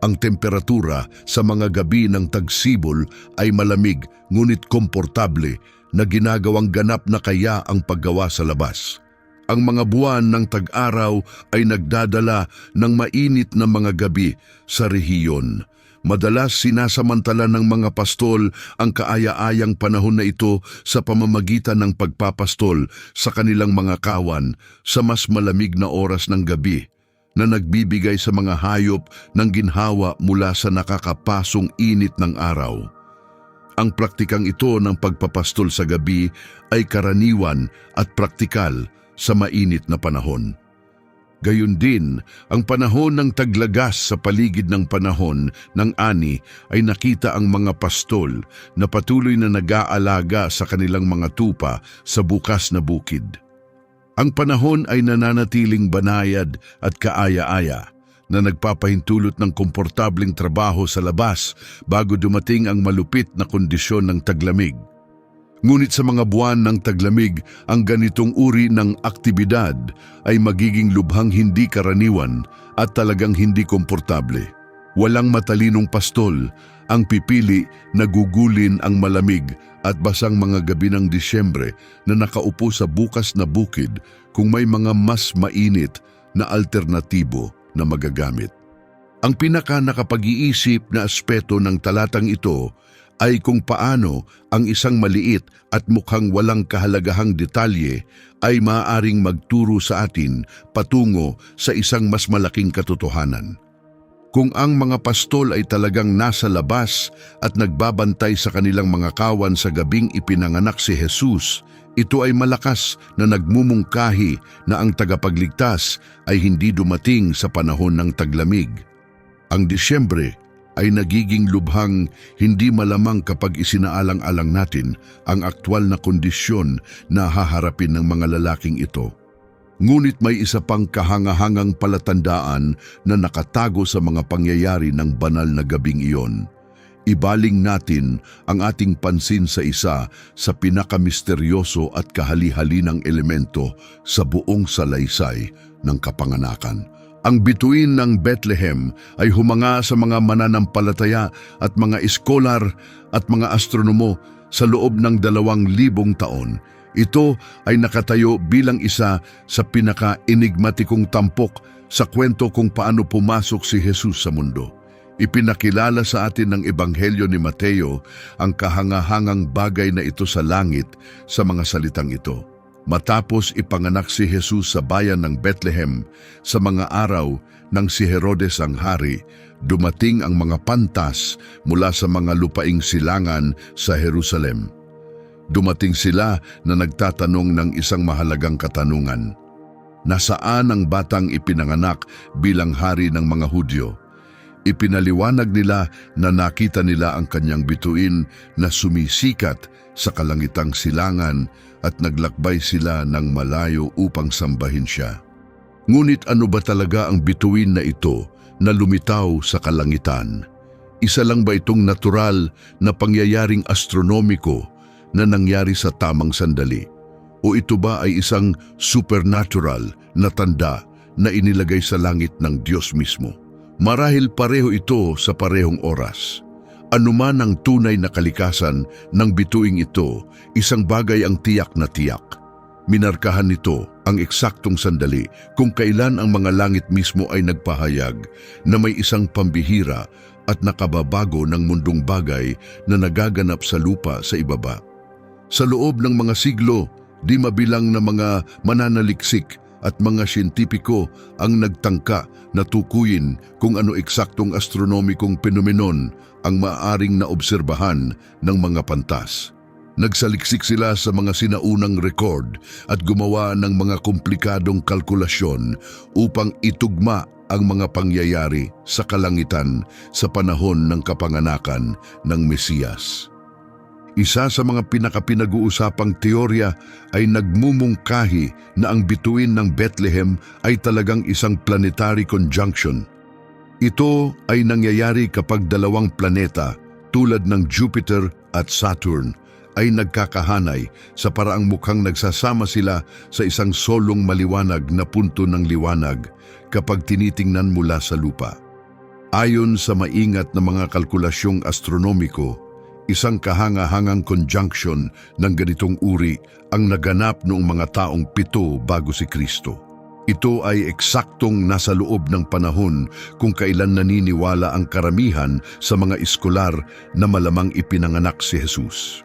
Ang temperatura sa mga gabi ng tagsibol ay malamig ngunit komportable na ginagawang ganap na kaya ang paggawa sa labas. Ang mga buwan ng tag-araw ay nagdadala ng mainit na mga gabi sa rehiyon. Madalas sinasamantala ng mga pastol ang kaaya-ayang panahon na ito sa pamamagitan ng pagpapastol sa kanilang mga kawan sa mas malamig na oras ng gabi na nagbibigay sa mga hayop ng ginhawa mula sa nakakapasong init ng araw. Ang praktikang ito ng pagpapastol sa gabi ay karaniwan at praktikal sa mainit na panahon. Gayun din, ang panahon ng taglagas sa paligid ng panahon ng ani ay nakita ang mga pastol na patuloy na nag-aalaga sa kanilang mga tupa sa bukas na bukid. Ang panahon ay nananatiling banayad at kaaya-aya na nagpapahintulot ng komportabling trabaho sa labas bago dumating ang malupit na kondisyon ng taglamig. Ngunit sa mga buwan ng taglamig, ang ganitong uri ng aktibidad ay magiging lubhang hindi karaniwan at talagang hindi komportable. Walang matalinong pastol ang pipili na gugulin ang malamig at basang mga gabi ng Disyembre na nakaupo sa bukas na bukid kung may mga mas mainit na alternatibo na magagamit. Ang pinaka nakapag-iisip na aspeto ng talatang ito ay kung paano ang isang maliit at mukhang walang kahalagahang detalye ay maaaring magturo sa atin patungo sa isang mas malaking katotohanan. Kung ang mga pastol ay talagang nasa labas at nagbabantay sa kanilang mga kawan sa gabing ipinanganak si Jesus, ito ay malakas na nagmumungkahi na ang tagapagligtas ay hindi dumating sa panahon ng taglamig. Ang Disyembre ay nagiging lubhang hindi malamang kapag isinaalang-alang natin ang aktwal na kondisyon na haharapin ng mga lalaking ito. Ngunit may isa pang kahangahangang palatandaan na nakatago sa mga pangyayari ng banal na gabing iyon. Ibaling natin ang ating pansin sa isa sa pinakamisteryoso at kahali-halinang elemento sa buong salaysay ng kapanganakan. Ang bituin ng Bethlehem ay humanga sa mga mananampalataya at mga eskolar at mga astronomo sa loob ng 2,000 taon. Ito ay nakatayo bilang isa sa pinaka-enigmatikong tampok sa kwento kung paano pumasok si Jesus sa mundo. Ipinakilala sa atin ng Ebanghelyo ni Mateo ang kahangahangang bagay na ito sa langit sa mga salitang ito. Matapos ipanganak si Jesus sa bayan ng Bethlehem sa mga araw ng si Herodes ang hari, dumating ang mga pantas mula sa mga lupaing silangan sa Jerusalem. Dumating sila na nagtatanong ng isang mahalagang katanungan. Nasaan ang batang ipinanganak bilang hari ng mga Hudyo? Ipinaliwanag nila na nakita nila ang kanyang bituin na sumisikat sa kalangitang silangan at naglakbay sila ng malayo upang sambahin siya. Ngunit ano ba talaga ang bituin na ito na lumitaw sa kalangitan? Isa lang ba itong natural na pangyayaring astronomiko na nangyari sa tamang sandali? O ito ba ay isang supernatural na tanda na inilagay sa langit ng Diyos mismo? Marahil pareho ito sa parehong oras. Anuman ang tunay na kalikasan ng bituing ito, isang bagay ang tiyak na tiyak. Minarkahan nito ang eksaktong sandali kung kailan ang mga langit mismo ay nagpahayag na may isang pambihira at nakababago ng mundong bagay na nagaganap sa lupa sa ibaba. Sa loob ng mga siglo, di mabilang na mga mananaliksik at mga siyentipiko ang nagtangka na tukuyin kung ano eksaktong astronomikong fenomenon ang maaaring naobserbahan ng mga pantas. Nagsaliksik sila sa mga sinaunang record at gumawa ng mga komplikadong kalkulasyon upang itugma ang mga pangyayari sa kalangitan sa panahon ng kapanganakan ng Mesiyas. Isa sa mga pinakapinag-uusapang teorya ay nagmumungkahi na ang bituin ng Bethlehem ay talagang isang planetary conjunction. Ito ay nangyayari kapag dalawang planeta tulad ng Jupiter at Saturn ay nagkakahanay sa paraang mukhang nagsasama sila sa isang solong maliwanag na punto ng liwanag kapag tinitingnan mula sa lupa. Ayon sa maingat na mga kalkulasyong astronomiko, isang kahangahangang conjunction ng ganitong uri ang naganap noong mga taong 7 bago si Kristo. Ito ay eksaktong nasa loob ng panahon kung kailan naniniwala ang karamihan sa mga eskolar na malamang ipinanganak si Jesus.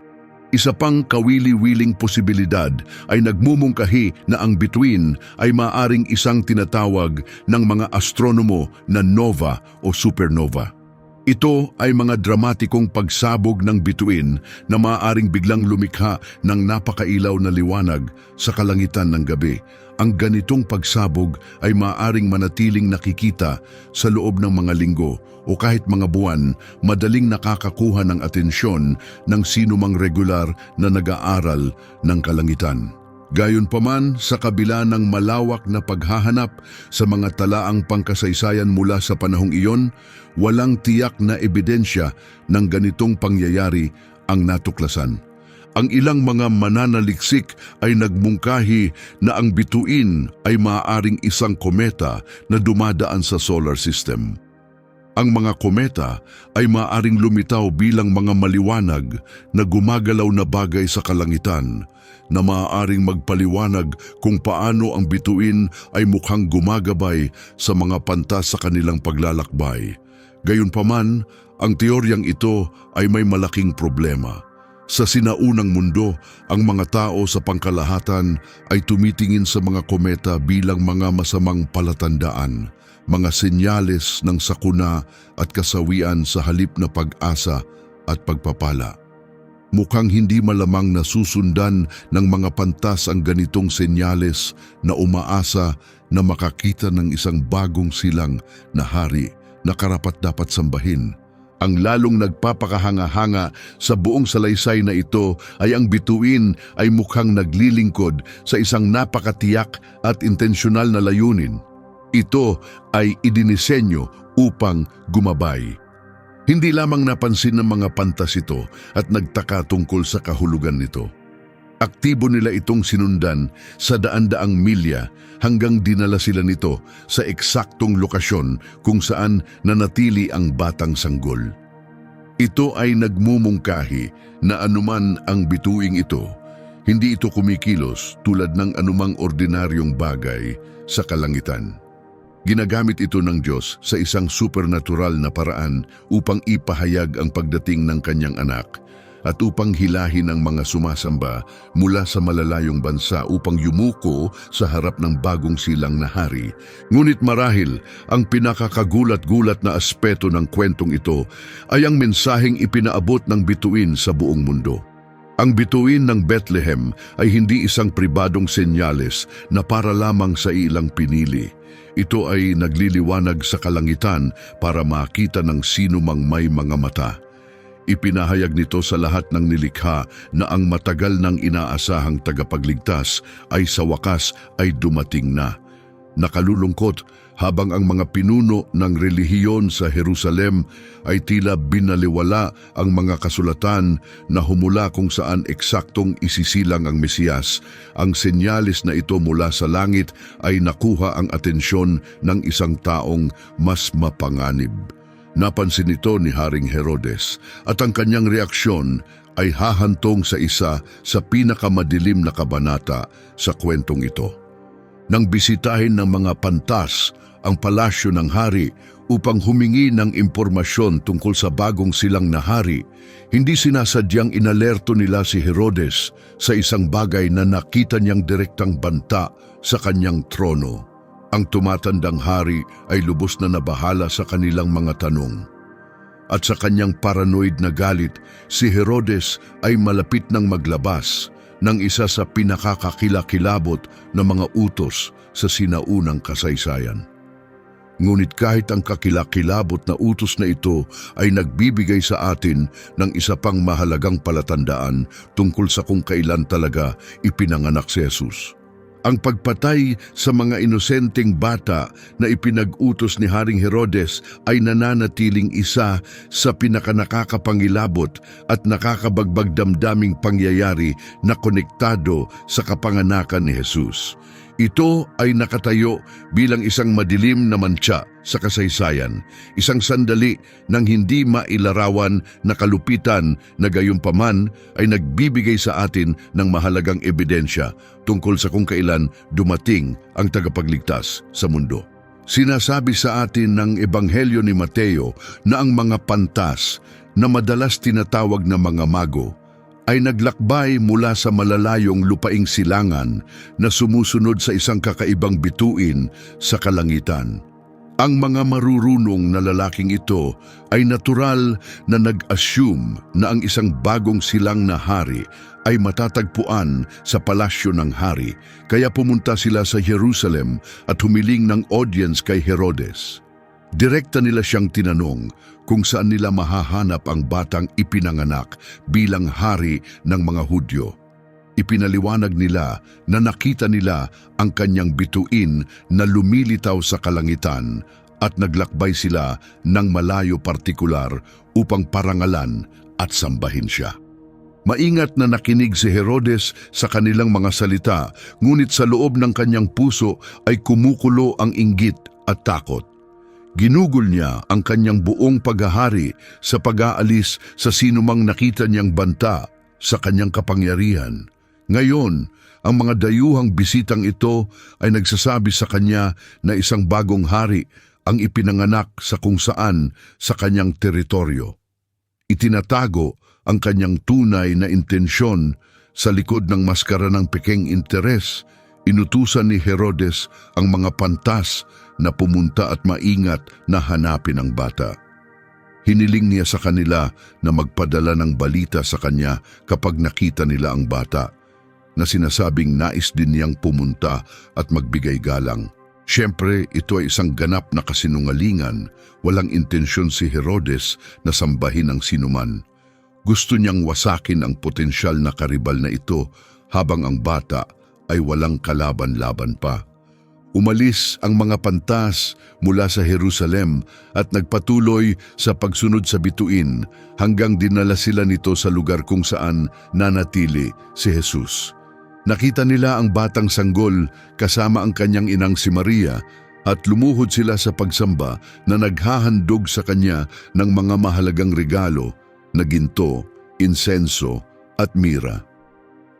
Isa pang kawili-wiling posibilidad ay nagmumungkahi na ang bituin ay maaring isang tinatawag ng mga astronomo na nova o supernova. Ito ay mga dramatikong pagsabog ng bituin na maaaring biglang lumikha ng napakailaw na liwanag sa kalangitan ng gabi. Ang ganitong pagsabog ay maaaring manatiling nakikita sa loob ng mga linggo o kahit mga buwan, madaling nakakakuha ng atensyon ng sinumang regular na nag-aaral ng kalangitan. Gayunpaman, sa kabila ng malawak na paghahanap sa mga talaang pangkasaysayan mula sa panahong iyon, walang tiyak na ebidensya ng ganitong pangyayari ang natuklasan. Ang ilang mga mananaliksik ay nagmungkahi na ang bituin ay maaaring isang kometa na dumadaan sa solar system. Ang mga kometa ay maaaring lumitaw bilang mga maliwanag na gumagalaw na bagay sa kalangitan na maaaring magpaliwanag kung paano ang bituin ay mukhang gumagabay sa mga pantas sa kanilang paglalakbay. Gayunpaman, ang teoryang ito ay may malaking problema. Sa sinaunang mundo, ang mga tao sa pangkalahatan ay tumitingin sa mga kometa bilang mga masamang palatandaan, mga senyales ng sakuna at kasawian sa halip na pag-asa at pagpapala. Mukhang hindi malamang nasusundan ng mga pantas ang ganitong senyales na umaasa na makakita ng isang bagong silang na hari na karapat-dapat sambahin. Ang lalong nagpapakahanga-hanga sa buong salaysay na ito ay ang bituin ay mukhang naglilingkod sa isang napakatiyak at intensyonal na layunin. Ito ay idinisenyo upang gumabay. Hindi lamang napansin ng mga pantas ito at nagtaka tungkol sa kahulugan nito. Aktibo nila itong sinundan sa daan-daang milya hanggang dinala sila nito sa eksaktong lokasyon kung saan nanatili ang batang sanggol. Ito ay nagmumungkahi na anuman ang bituing ito, hindi ito kumikilos tulad ng anumang ordinaryong bagay sa kalangitan. Ginagamit ito ng Diyos sa isang supernatural na paraan upang ipahayag ang pagdating ng kanyang anak at upang hilahin ang mga sumasamba mula sa malalayong bansa upang yumuko sa harap ng bagong silang na hari. Ngunit marahil ang pinakakagulat-gulat na aspeto ng kwentong ito ay ang mensaheng ipinaabot ng bituin sa buong mundo. Ang bituin ng Bethlehem ay hindi isang pribadong senyales na para lamang sa ilang pinili. Ito ay nagliliwanag sa kalangitan para makita ng sino mang may mga mata. Ipinahayag nito sa lahat ng nilikha na ang matagal nang inaasahang tagapagligtas ay sa wakas ay dumating na. Nakalulungkot habang ang mga pinuno ng relihiyon sa Jerusalem ay tila binaliwala ang mga kasulatan na humula kung saan eksaktong isisilang ang Mesiyas. Ang senyalis na ito mula sa langit ay nakuha ang atensyon ng isang taong mas mapanganib. Napansin ito ni Haring Herodes at ang kanyang reaksyon ay hahantong sa isa sa pinakamadilim na kabanata sa kwentong ito. Nang bisitahin ng mga pantas ang palasyo ng hari upang humingi ng impormasyon tungkol sa bagong silang na hari, hindi sinasadyang inalerto nila si Herodes sa isang bagay na nakita niyang direktang banta sa kanyang trono. Ang tumatandang hari ay lubos na nabahala sa kanilang mga tanong. At sa kanyang paranoid na galit, si Herodes ay malapit nang maglabas ng isa sa pinakakakilakilabot na mga utos sa sinaunang kasaysayan. Ngunit kahit ang kakilakilabot na utos na ito ay nagbibigay sa atin ng isa pang mahalagang palatandaan tungkol sa kung kailan talaga ipinanganak si Jesus. Ang pagpatay sa mga inosenteng bata na ipinag-utos ni Haring Herodes ay nananatiling isa sa pinakanakakapangilabot at nakakabagbag damdaming pangyayari na konektado sa kapanganakan ni Jesus. Ito ay nakatayo bilang isang madilim na mantsa sa kasaysayan, isang sandali ng hindi mailarawan na kalupitan na gayunpaman ay nagbibigay sa atin ng mahalagang ebidensya tungkol sa kung kailan dumating ang tagapagligtas sa mundo. Sinasabi sa atin ng Ebanghelyo ni Mateo na ang mga pantas na madalas tinatawag na mga mago ay naglakbay mula sa malalayong lupaing silangan na sumusunod sa isang kakaibang bituin sa kalangitan. Ang mga marurunong na lalaking ito ay natural na nag-assume na ang isang bagong silang na hari ay matatagpuan sa palasyo ng hari, kaya pumunta sila sa Jerusalem at humiling ng audience kay Herodes. Direkta nila siyang tinanong kung saan nila mahahanap ang batang ipinanganak bilang hari ng mga Hudyo. Ipinaliwanag nila na nakita nila ang kanyang bituin na lumilitaw sa kalangitan at naglakbay sila ng malayo partikular upang parangalan at sambahin siya. Maingat na nakinig si Herodes sa kanilang mga salita, ngunit sa loob ng kanyang puso ay kumukulo ang inggit at takot. Ginugol niya ang kanyang buong paghahari sa pag-aalis sa sinumang nakita niyang banta sa kanyang kapangyarihan. Ngayon, ang mga dayuhang bisitang ito ay nagsasabi sa kanya na isang bagong hari ang ipinanganak sa kung saan sa kanyang teritoryo. Itinatago ang kanyang tunay na intensyon sa likod ng maskara ng pekeng interes. Inutusan ni Herodes ang mga pantas na pumunta at maingat na hanapin ang bata. Hiniling niya sa kanila na magpadala ng balita sa kanya kapag nakita nila ang bata, na sinasabing nais din niyang pumunta at magbigay galang. Siyempre, ito ay isang ganap na kasinungalingan. Walang intensyon si Herodes na sambahin ang sinuman. Gusto niyang wasakin ang potensyal na karibal na ito habang ang bata ay walang kalaban-laban pa. Umalis ang mga pantas mula sa Jerusalem at nagpatuloy sa pagsunod sa bituin hanggang dinala sila nito sa lugar kung saan nanatili si Jesus. Nakita nila ang batang sanggol kasama ang kanyang inang si Maria at lumuhod sila sa pagsamba na naghahandog sa kanya ng mga mahalagang regalo na ginto, insenso at mira.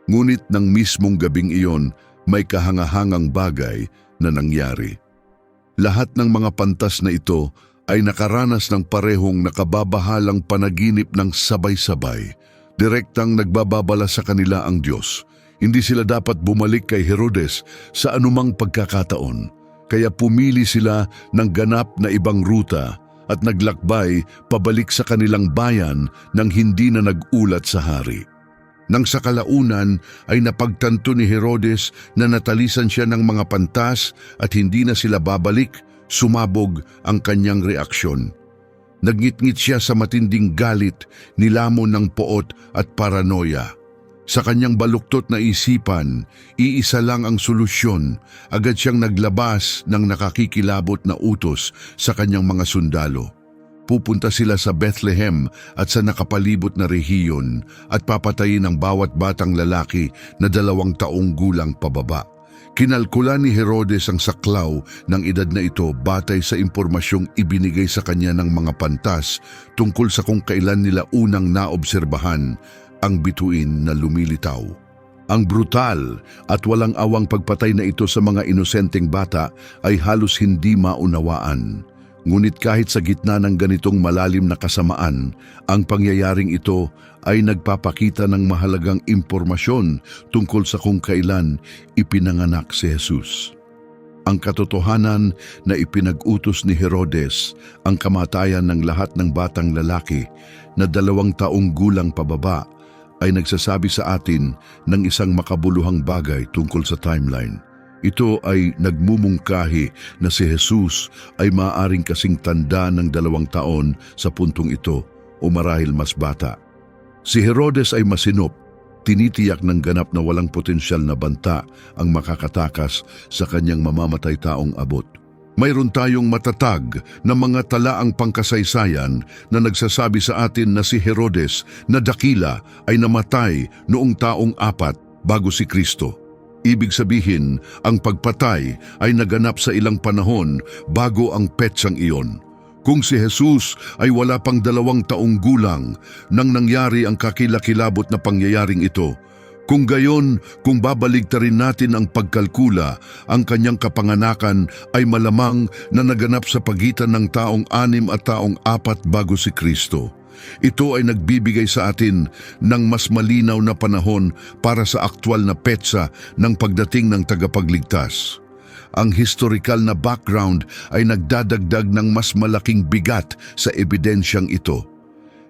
Ngunit ng mismong gabing iyon, may kahangahangang bagay na nangyari. Lahat ng mga pantas na ito ay nakaranas ng parehong nakababahalang panaginip ng sabay-sabay. Direktang nagbababala sa kanila ang Diyos. Hindi sila dapat bumalik kay Herodes sa anumang pagkakataon. Kaya pumili sila ng ganap na ibang ruta at naglakbay pabalik sa kanilang bayan nang hindi na nag-ulat sa hari. Nang sa kalaunan ay napagtanto ni Herodes na natalisan siya ng mga pantas at hindi na sila babalik, sumabog ang kanyang reaksyon. Nagngit-ngit siya sa matinding galit, nilamon ng poot at paranoia. Sa kanyang baluktot na isipan, iisa lang ang solusyon. Agad siyang naglabas ng nakakikilabot na utos sa kanyang mga sundalo. Pupunta sila sa Bethlehem at sa nakapalibot na rehiyon at papatayin ang bawat batang lalaki na 2 taong gulang pababa. Kinalkula ni Herodes ang saklaw ng edad na ito batay sa impormasyong ibinigay sa kanya ng mga pantas tungkol sa kung kailan nila unang naobserbahan ang bituin na lumilitaw. Ang brutal at walang awang pagpatay na ito sa mga inosenteng bata ay halos hindi maunawaan. Ngunit kahit sa gitna ng ganitong malalim na kasamaan, ang pangyayaring ito ay nagpapakita ng mahalagang impormasyon tungkol sa kung kailan ipinanganak si Jesus. Ang katotohanan na ipinag-utos ni Herodes ang kamatayan ng lahat ng batang lalaki na 2 taong gulang pababa ay nagsasabi sa atin ng isang makabuluhang bagay tungkol sa timeline. Ito ay nagmumungkahi na si Jesus ay maaaring kasing tanda ng 2 taon sa puntong ito o marahil mas bata. Si Herodes ay masinop, tinitiyak ng ganap na walang potensyal na banta ang makakatakas sa kanyang mamamatay taong abot. Mayroon tayong matatag na mga talaang pangkasaysayan na nagsasabi sa atin na si Herodes na dakila ay namatay noong taong 4 bago si Kristo. Ibig sabihin, ang pagpatay ay naganap sa ilang panahon bago ang petsang iyon. Kung si Jesus ay wala pang 2 taong gulang nang nangyari ang kakilakilabot na pangyayaring ito, kung gayon, kung babaligtarin natin ang pagkalkula, ang kanyang kapanganakan ay malamang na naganap sa pagitan ng taong 6 at taong 4 bago si Kristo. Ito ay nagbibigay sa atin ng mas malinaw na panahon para sa aktwal na petsa ng pagdating ng tagapagligtas. Ang historical na background ay nagdadagdag ng mas malaking bigat sa ebidensyang ito.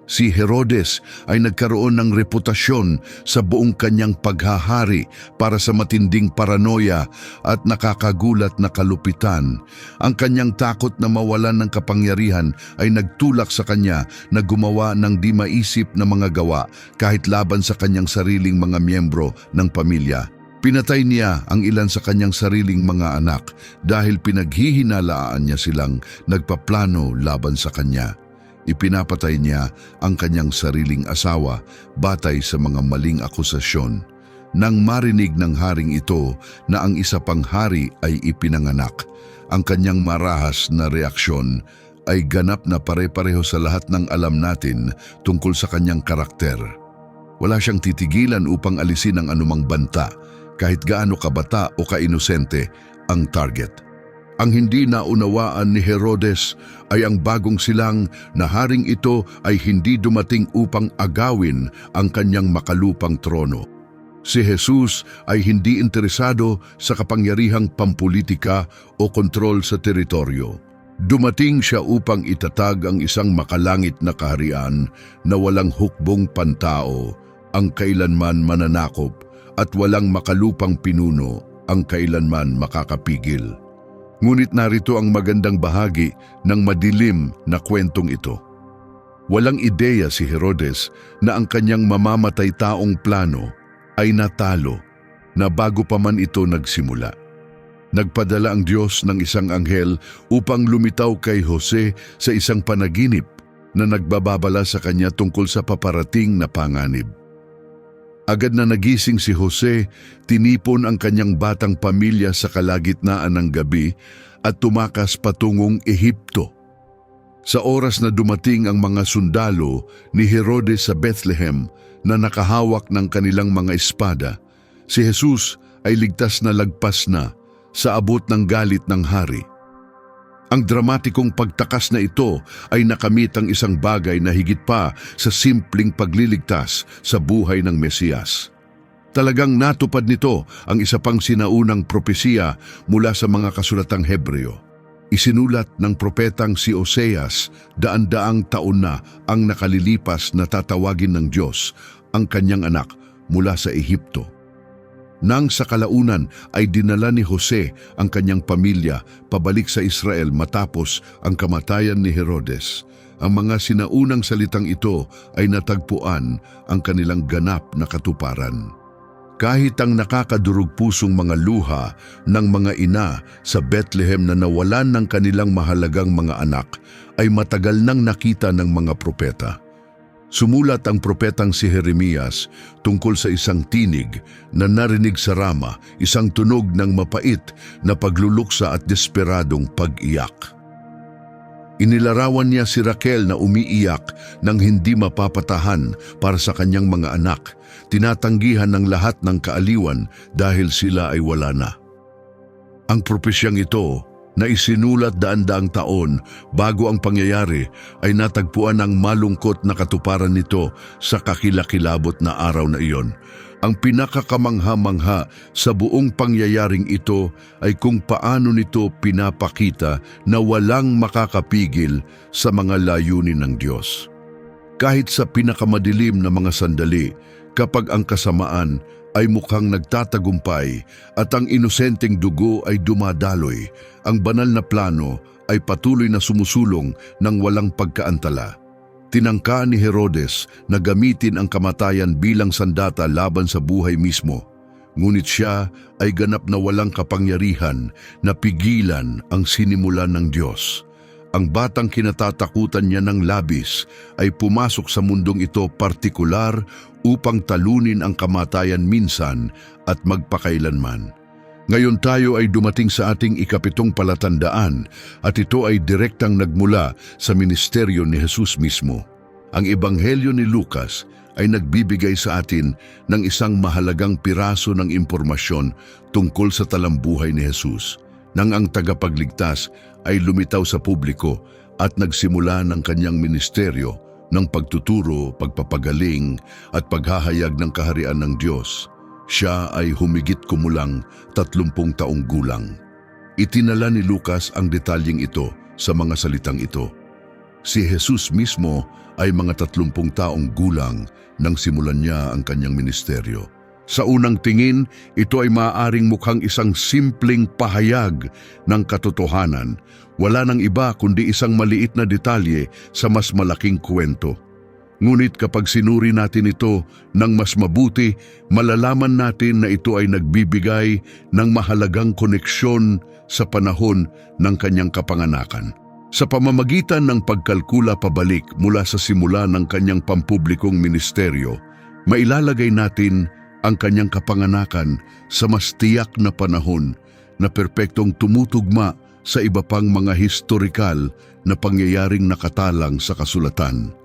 Si Herodes ay nagkaroon ng reputasyon sa buong kanyang paghahari para sa matinding paranoia at nakakagulat na kalupitan. Ang kanyang takot na mawalan ng kapangyarihan ay nagtulak sa kanya na gumawa ng di maisip na mga gawa kahit laban sa kanyang sariling mga miyembro ng pamilya. Pinatay niya ang ilan sa kanyang sariling mga anak dahil pinaghihinalaan niya silang nagpaplano laban sa kanya. Ipinapatay niya ang kanyang sariling asawa batay sa mga maling akusasyon. Nang marinig ng haring ito na ang isa pang hari ay ipinanganak, ang kanyang marahas na reaksyon ay ganap na pare-pareho sa lahat ng alam natin tungkol sa kanyang karakter. Wala siyang titigilan upang alisin ang anumang banta, kahit gaano kabata o kainosente ang target. Ang hindi naunawaan ni Herodes ay ang bagong silang na haring ito ay hindi dumating upang agawin ang kanyang makalupang trono. Si Jesus ay hindi interesado sa kapangyarihang pampulitika o kontrol sa teritoryo. Dumating siya upang itatag ang isang makalangit na kaharian na walang hukbong pantao, ang kailanman mananakop, at walang makalupang pinuno, ang kailanman makakapigil. Ngunit narito ang magandang bahagi ng madilim na kwentong ito. Walang ideya si Herodes na ang kanyang mamamatay taong plano ay natalo na bago pa man ito nagsimula. Nagpadala ang Diyos ng isang anghel upang lumitaw kay Jose sa isang panaginip na nagbababala sa kanya tungkol sa paparating na panganib. Agad na nagising si Jose, tinipon ang kanyang batang pamilya sa kalagitnaan ng gabi at tumakas patungong Ehipto. Sa oras na dumating ang mga sundalo ni Herodes sa Bethlehem na nakahawak ng kanilang mga espada, si Jesus ay ligtas na lagpas na sa abot ng galit ng hari. Ang dramatikong pagtakas na ito ay nakamit ang isang bagay na higit pa sa simpleng pagliligtas sa buhay ng Mesiyas. Talagang natupad nito ang isa pang sinaunang propesiya mula sa mga kasulatang Hebreo. Isinulat ng propetang si Oseas daan-daang taon na ang nakalilipas na tatawagin ng Diyos ang kanyang anak mula sa Ehipto. Nang sa kalaunan ay dinala ni Jose ang kanyang pamilya pabalik sa Israel matapos ang kamatayan ni Herodes. Ang mga sinaunang salitang ito ay natagpuan ang kanilang ganap na katuparan. Kahit ang nakakadurog pusong mga luha ng mga ina sa Bethlehem na nawalan ng kanilang mahalagang mga anak ay matagal nang nakita ng mga propeta. Sumulat ang propetang si Jeremias tungkol sa isang tinig na narinig sa Rama, isang tunog ng mapait na pagluluksa at desperadong pag-iyak. Inilarawan niya si Raquel na umiiyak nang hindi mapapatahan para sa kanyang mga anak, tinatanggihan ng lahat ng kaaliwan dahil sila ay wala na. Ang propesyang ito na isinulat daan-daang taon bago ang pangyayari ay natagpuan ang malungkot na katuparan nito sa kakilakilabot na araw na iyon. Ang pinakakamangha-mangha sa buong pangyayaring ito ay kung paano nito pinapakita na walang makakapigil sa mga layunin ng Diyos. Kahit sa pinakamadilim na mga sandali, kapag ang kasamaan ay mukhang nagtatagumpay at ang inosenteng dugo ay dumadaloy, ang banal na plano ay patuloy na sumusulong ng walang pagkaantala. Tinangka ni Herodes na gamitin ang kamatayan bilang sandata laban sa buhay mismo. Ngunit siya ay ganap na walang kapangyarihan na pigilan ang sinimulan ng Diyos. Ang batang kinatatakutan niya ng labis ay pumasok sa mundong ito partikular upang talunin ang kamatayan minsan at magpakailanman. Ngayon tayo ay dumating sa ating ikapitong palatandaan at ito ay direktang nagmula sa ministeryo ni Jesus mismo. Ang Ebanghelyo ni Lucas ay nagbibigay sa atin ng isang mahalagang piraso ng impormasyon tungkol sa talambuhay ni Jesus, nang ang tagapagligtas ay lumitaw sa publiko at nagsimula ng kanyang ministeryo ng pagtuturo, pagpapagaling at paghahayag ng kaharian ng Diyos. Siya ay humigit kumulang 30 taong gulang. Itinala ni Lucas ang detalyeng ito sa mga salitang ito. Si Jesus mismo ay mga 30 taong gulang nang simulan niya ang kanyang ministeryo. Sa unang tingin, ito ay maaaring mukhang isang simpleng pahayag ng katotohanan. Wala nang iba kundi isang maliit na detalye sa mas malaking kwento. Ngunit kapag sinuri natin ito ng mas mabuti, malalaman natin na ito ay nagbibigay ng mahalagang koneksyon sa panahon ng kanyang kapanganakan. Sa pamamagitan ng pagkalkula pabalik mula sa simula ng kanyang pampublikong ministeryo, mailalagay natin ang kanyang kapanganakan sa mas tiyak na panahon na perpektong tumutugma sa iba pang mga historikal na pangyayaring nakatalang sa kasulatan.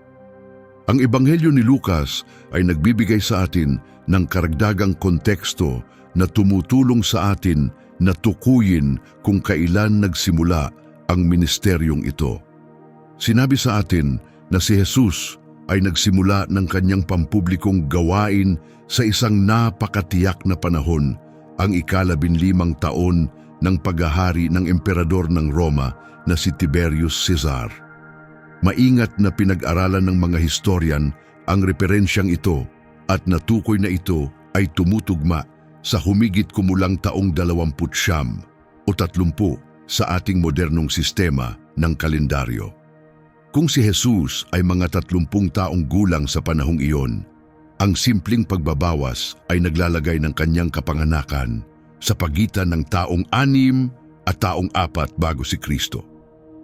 Ang Ebanghelyo ni Lucas ay nagbibigay sa atin ng karagdagang konteksto na tumutulong sa atin na tukuyin kung kailan nagsimula ang ministeryong ito. Sinabi sa atin na si Jesus ay nagsimula ng kanyang pampublikong gawain sa isang napakatiyak na panahon, ang ika-15 taon ng paghahari ng emperador ng Roma na si Tiberius Caesar. Maingat na pinag-aralan ng mga historian ang referensyang ito at natukoy na ito ay tumutugma sa humigit kumulang taong 29 o 30 sa ating modernong sistema ng kalendaryo. Kung si Jesus ay mga 30 taong gulang sa panahong iyon, ang simpleng pagbabawas ay naglalagay ng kanyang kapanganakan sa pagitan ng taong 6 at taong 4 bago si Kristo.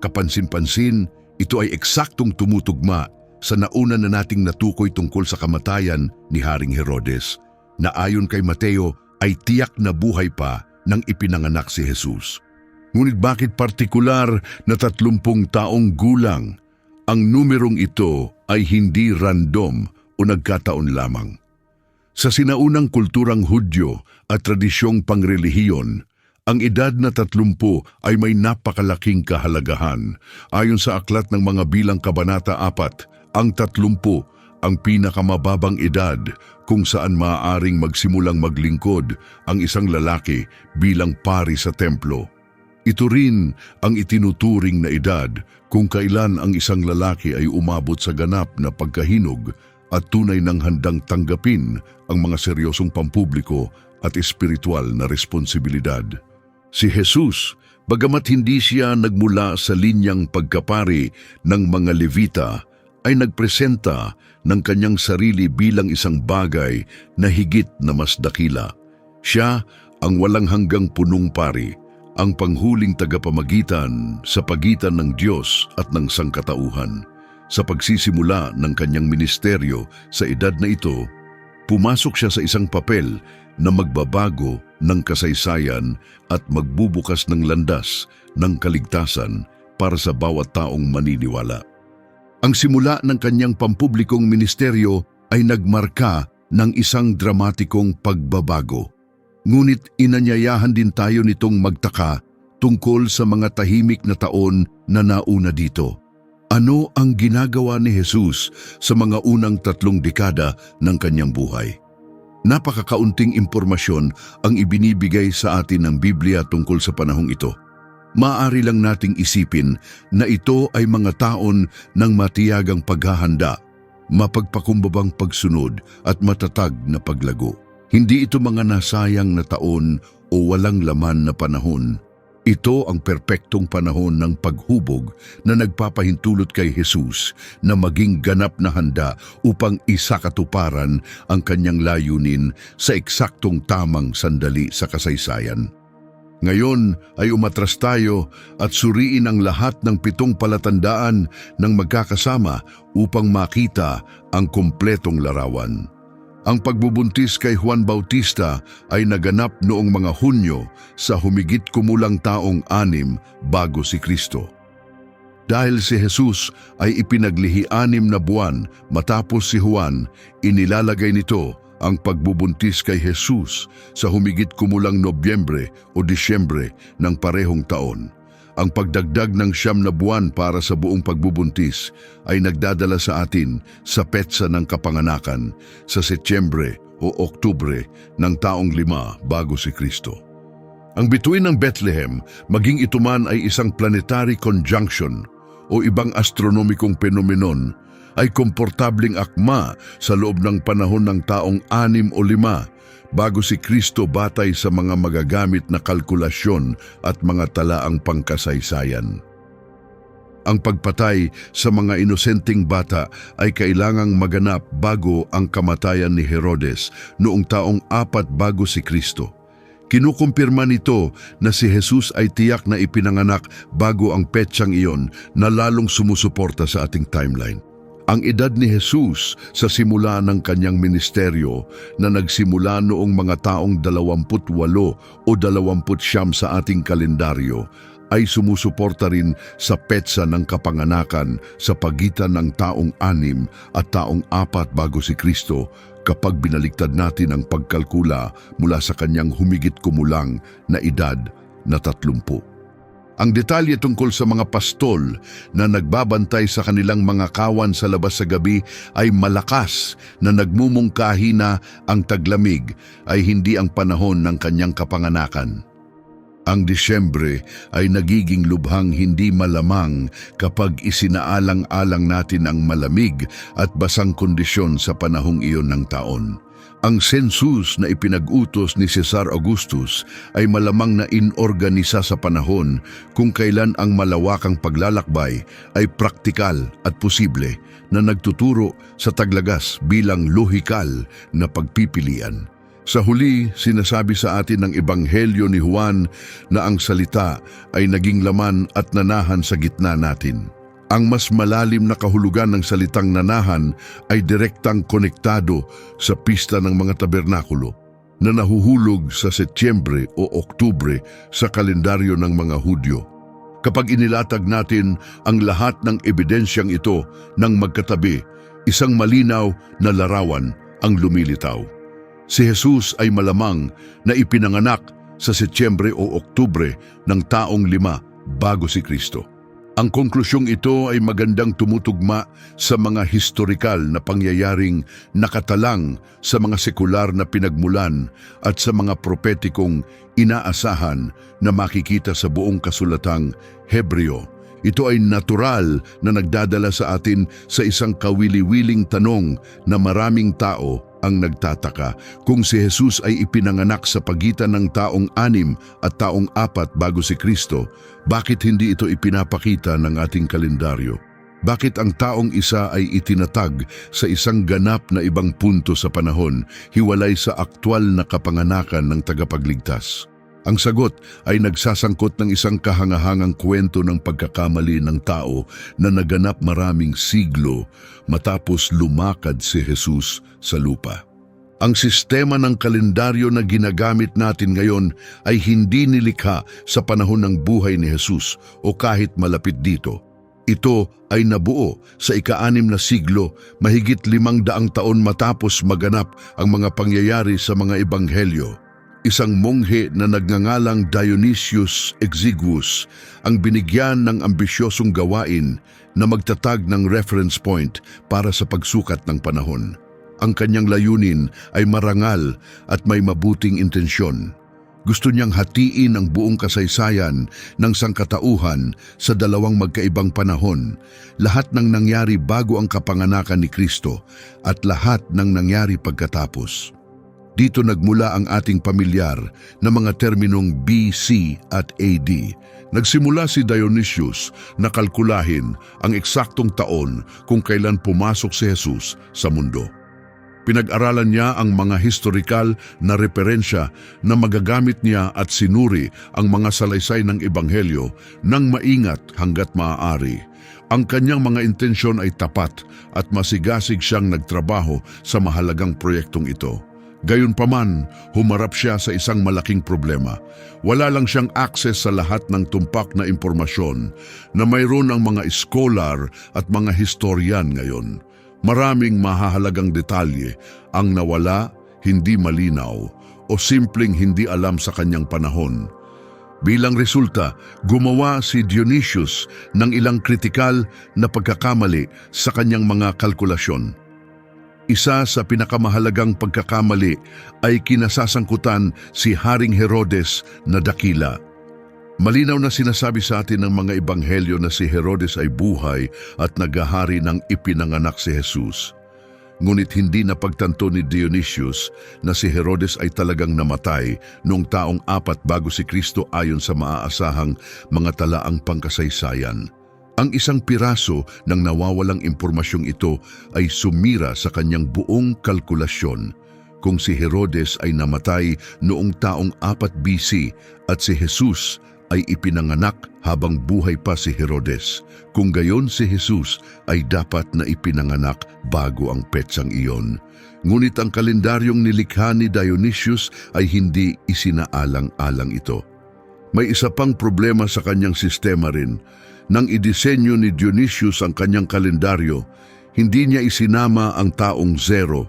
Kapansin-pansin, ito ay eksaktong tumutugma sa nauna na nating natukoy tungkol sa kamatayan ni Haring Herodes, na ayon kay Mateo ay tiyak na buhay pa nang ipinanganak si Jesus. Ngunit bakit partikular na 30 taong gulang? Ang numerong ito ay hindi random o nagkataon lamang. Sa sinaunang kulturang Hudyo at tradisyong pangrelihiyon, ang edad na 30 ay may napakalaking kahalagahan. Ayon sa aklat ng mga bilang kabanata 4, ang 30 ang pinakamababang edad kung saan maaaring magsimulang maglingkod ang isang lalaki bilang pari sa templo. Ito rin ang itinuturing na edad kung kailan ang isang lalaki ay umabot sa ganap na pagkahinog at tunay ng handang tanggapin ang mga seryosong pampubliko at espiritual na responsibilidad. Si Jesus, bagamat hindi siya nagmula sa linyang pagkapari ng mga Levita, ay nagpresenta ng kanyang sarili bilang isang bagay na higit na mas dakila. Siya ang walang hanggang punong pari, ang panghuling tagapamagitan sa pagitan ng Diyos at ng sangkatauhan. Sa pagsisimula ng kanyang ministeryo sa edad na ito, pumasok siya sa isang papel na magbabago ng kasaysayan at magbubukas ng landas ng kaligtasan para sa bawat taong maniniwala. Ang simula ng kanyang pampublikong ministeryo ay nagmarka ng isang dramatikong pagbabago. Ngunit inanyayahan din tayo nitong magtaka tungkol sa mga tahimik na taon na nauna dito. Ano ang ginagawa ni Jesus sa mga unang 3 dekada ng kanyang buhay? Napakakaunting impormasyon ang ibinibigay sa atin ng Biblia tungkol sa panahong ito. Maaari lang nating isipin na ito ay mga taon ng matiyagang paghahanda, mapagpakumbabang pagsunod at matatag na paglago. Hindi ito mga nasayang na taon o walang laman na panahon. Ito ang perpektong panahon ng paghubog na nagpapahintulot kay Jesus na maging ganap na handa upang isakatuparan ang kanyang layunin sa eksaktong tamang sandali sa kasaysayan. Ngayon ay umatras tayo at suriin ang lahat ng 7 palatandaan ng magkakasama upang makita ang kumpletong larawan. Ang pagbubuntis kay Juan Bautista ay naganap noong mga Hunyo sa humigit kumulang taong 6 bago si Kristo. Dahil si Jesus ay ipinaglihi 6 na buwan matapos si Juan, inilalagay nito ang pagbubuntis kay Jesus sa humigit kumulang Nobyembre o Disyembre ng parehong taon. Ang pagdagdag ng 9 na buwan para sa buong pagbubuntis ay nagdadala sa atin sa petsa ng kapanganakan sa Setyembre o Oktubre ng taong 5 bago si Kristo. Ang bituin ng Bethlehem, maging ito man ay isang planetary conjunction o ibang astronomikong phenomenon, ay komportabling akma sa loob ng panahon ng taong 6 o 5 bago si Kristo batay sa mga magagamit na kalkulasyon at mga talaang pangkasaysayan. Ang pagpatay sa mga inosenteng bata ay kailangang maganap bago ang kamatayan ni Herodes noong taong 4 bago si Kristo. Kinukumpirma nito na si Jesus ay tiyak na ipinanganak bago ang petsang iyon na lalong sumusuporta sa ating timeline. Ang edad ni Jesus sa simula ng kanyang ministeryo na nagsimula noong mga taong 28 o 29 sa ating kalendaryo ay sumusuporta rin sa petsa ng kapanganakan sa pagitan ng taong 6 at taong 4 bago si Kristo kapag binaliktad natin ang pagkalkula mula sa kanyang humigit kumulang na edad na 30. Ang detalye tungkol sa mga pastol na nagbabantay sa kanilang mga kawan sa labas sa gabi ay malakas na nagmumungkahi na ang taglamig ay hindi ang panahon ng kanyang kapanganakan. Ang Disyembre ay nagiging lubhang hindi malamang kapag isinaalang-alang natin ang malamig at basang kondisyon sa panahong iyon ng taon. Ang sensus na ipinag-utos ni Cesar Augustus ay malamang na inorganisa sa panahon kung kailan ang malawakang paglalakbay ay praktikal at posible na nagtuturo sa taglagas bilang lohikal na pagpipilian. Sa huli, sinasabi sa atin ng Ebanghelyo ni Juan na ang salita ay naging laman at nanahan sa gitna natin. Ang mas malalim na kahulugan ng salitang nanahan ay direktang konektado sa pista ng mga tabernakulo na nahuhulog sa Setyembre o Oktubre sa kalendaryo ng mga Hudyo. Kapag inilatag natin ang lahat ng ebidensyang ito ng magkatabi, isang malinaw na larawan ang lumilitaw. Si Jesus ay malamang na ipinanganak sa Setyembre o Oktubre ng taong 5 bago si Kristo. Ang konklusyong ito ay magandang tumutugma sa mga historikal na pangyayaring nakatalang sa mga sekular na pinagmulan at sa mga propetikong inaasahan na makikita sa buong kasulatang Hebreo. Ito ay natural na nagdadala sa atin sa isang kawili-wiling tanong na maraming tao ang nagtataka kung si Jesus ay ipinanganak sa pagitan ng taong 6 at taong 4 bago si Kristo, bakit hindi ito ipinapakita ng ating kalendaryo? Bakit ang taong isa ay itinatag sa isang ganap na ibang punto sa panahon, hiwalay sa aktwal na kapanganakan ng tagapagligtas? Ang sagot ay nagsasangkot ng isang kahangahangang kwento ng pagkakamali ng tao na naganap maraming siglo matapos lumakad si Jesus sa lupa. Ang sistema ng kalendaryo na ginagamit natin ngayon ay hindi nilikha sa panahon ng buhay ni Jesus o kahit malapit dito. Ito ay nabuo sa ika-6 na siglo, mahigit 500 taon matapos maganap ang mga pangyayari sa mga ebanghelyo. Isang monghe na nagngangalang Dionysius Exiguus ang binigyan ng ambisyosong gawain na magtatag ng reference point para sa pagsukat ng panahon. Ang kanyang layunin ay marangal at may mabuting intensyon. Gusto niyang hatiin ang buong kasaysayan ng sangkatauhan sa 2 magkaibang panahon, lahat ng nangyari bago ang kapanganakan ni Kristo at lahat ng nangyari pagkatapos. Dito nagmula ang ating pamilyar na mga terminong BC at AD. Nagsimula si Dionysius na kalkulahin ang eksaktong taon kung kailan pumasok si Jesus sa mundo. Pinag-aralan niya ang mga historikal na referensya na magagamit niya at sinuri ang mga salaysay ng ebanghelyo nang maingat hanggat maaari. Ang kanyang mga intensyon ay tapat at masigasig siyang nagtrabaho sa mahalagang proyektong ito. Gayunpaman, humarap siya sa isang malaking problema. Wala lang siyang akses sa lahat ng tumpak na impormasyon na mayroon ang mga scholar at mga historian ngayon. Maraming mahahalagang detalye ang nawala, hindi malinaw, o simpleng hindi alam sa kanyang panahon. Bilang resulta, gumawa si Dionysius ng ilang kritikal na pagkakamali sa kanyang mga kalkulasyon. Isa sa pinakamahalagang pagkakamali ay kinasasangkutan si Haring Herodes na dakila. Malinaw na sinasabi sa atin ng mga ebanghelyo na si Herodes ay buhay at naghahari ng ipinanganak si Jesus. Ngunit hindi napagtanto ni Dionysius na si Herodes ay talagang namatay noong taong 4 bago si Kristo ayon sa maaasahang mga talaang pangkasaysayan. Ang isang piraso ng nawawalang impormasyong ito ay sumira sa kanyang buong kalkulasyon. Kung si Herodes ay namatay noong taong 4 BC at si Jesus ay ipinanganak habang buhay pa si Herodes, kung gayon si Jesus ay dapat na ipinanganak bago ang petsang iyon. Ngunit ang kalendaryong nilikha ni Dionysius ay hindi isinaalang-alang ito. May isa pang problema sa kanyang sistema rin. Nang idisenyo ni Dionysius ang kanyang kalendaryo, hindi niya isinama ang taong zero.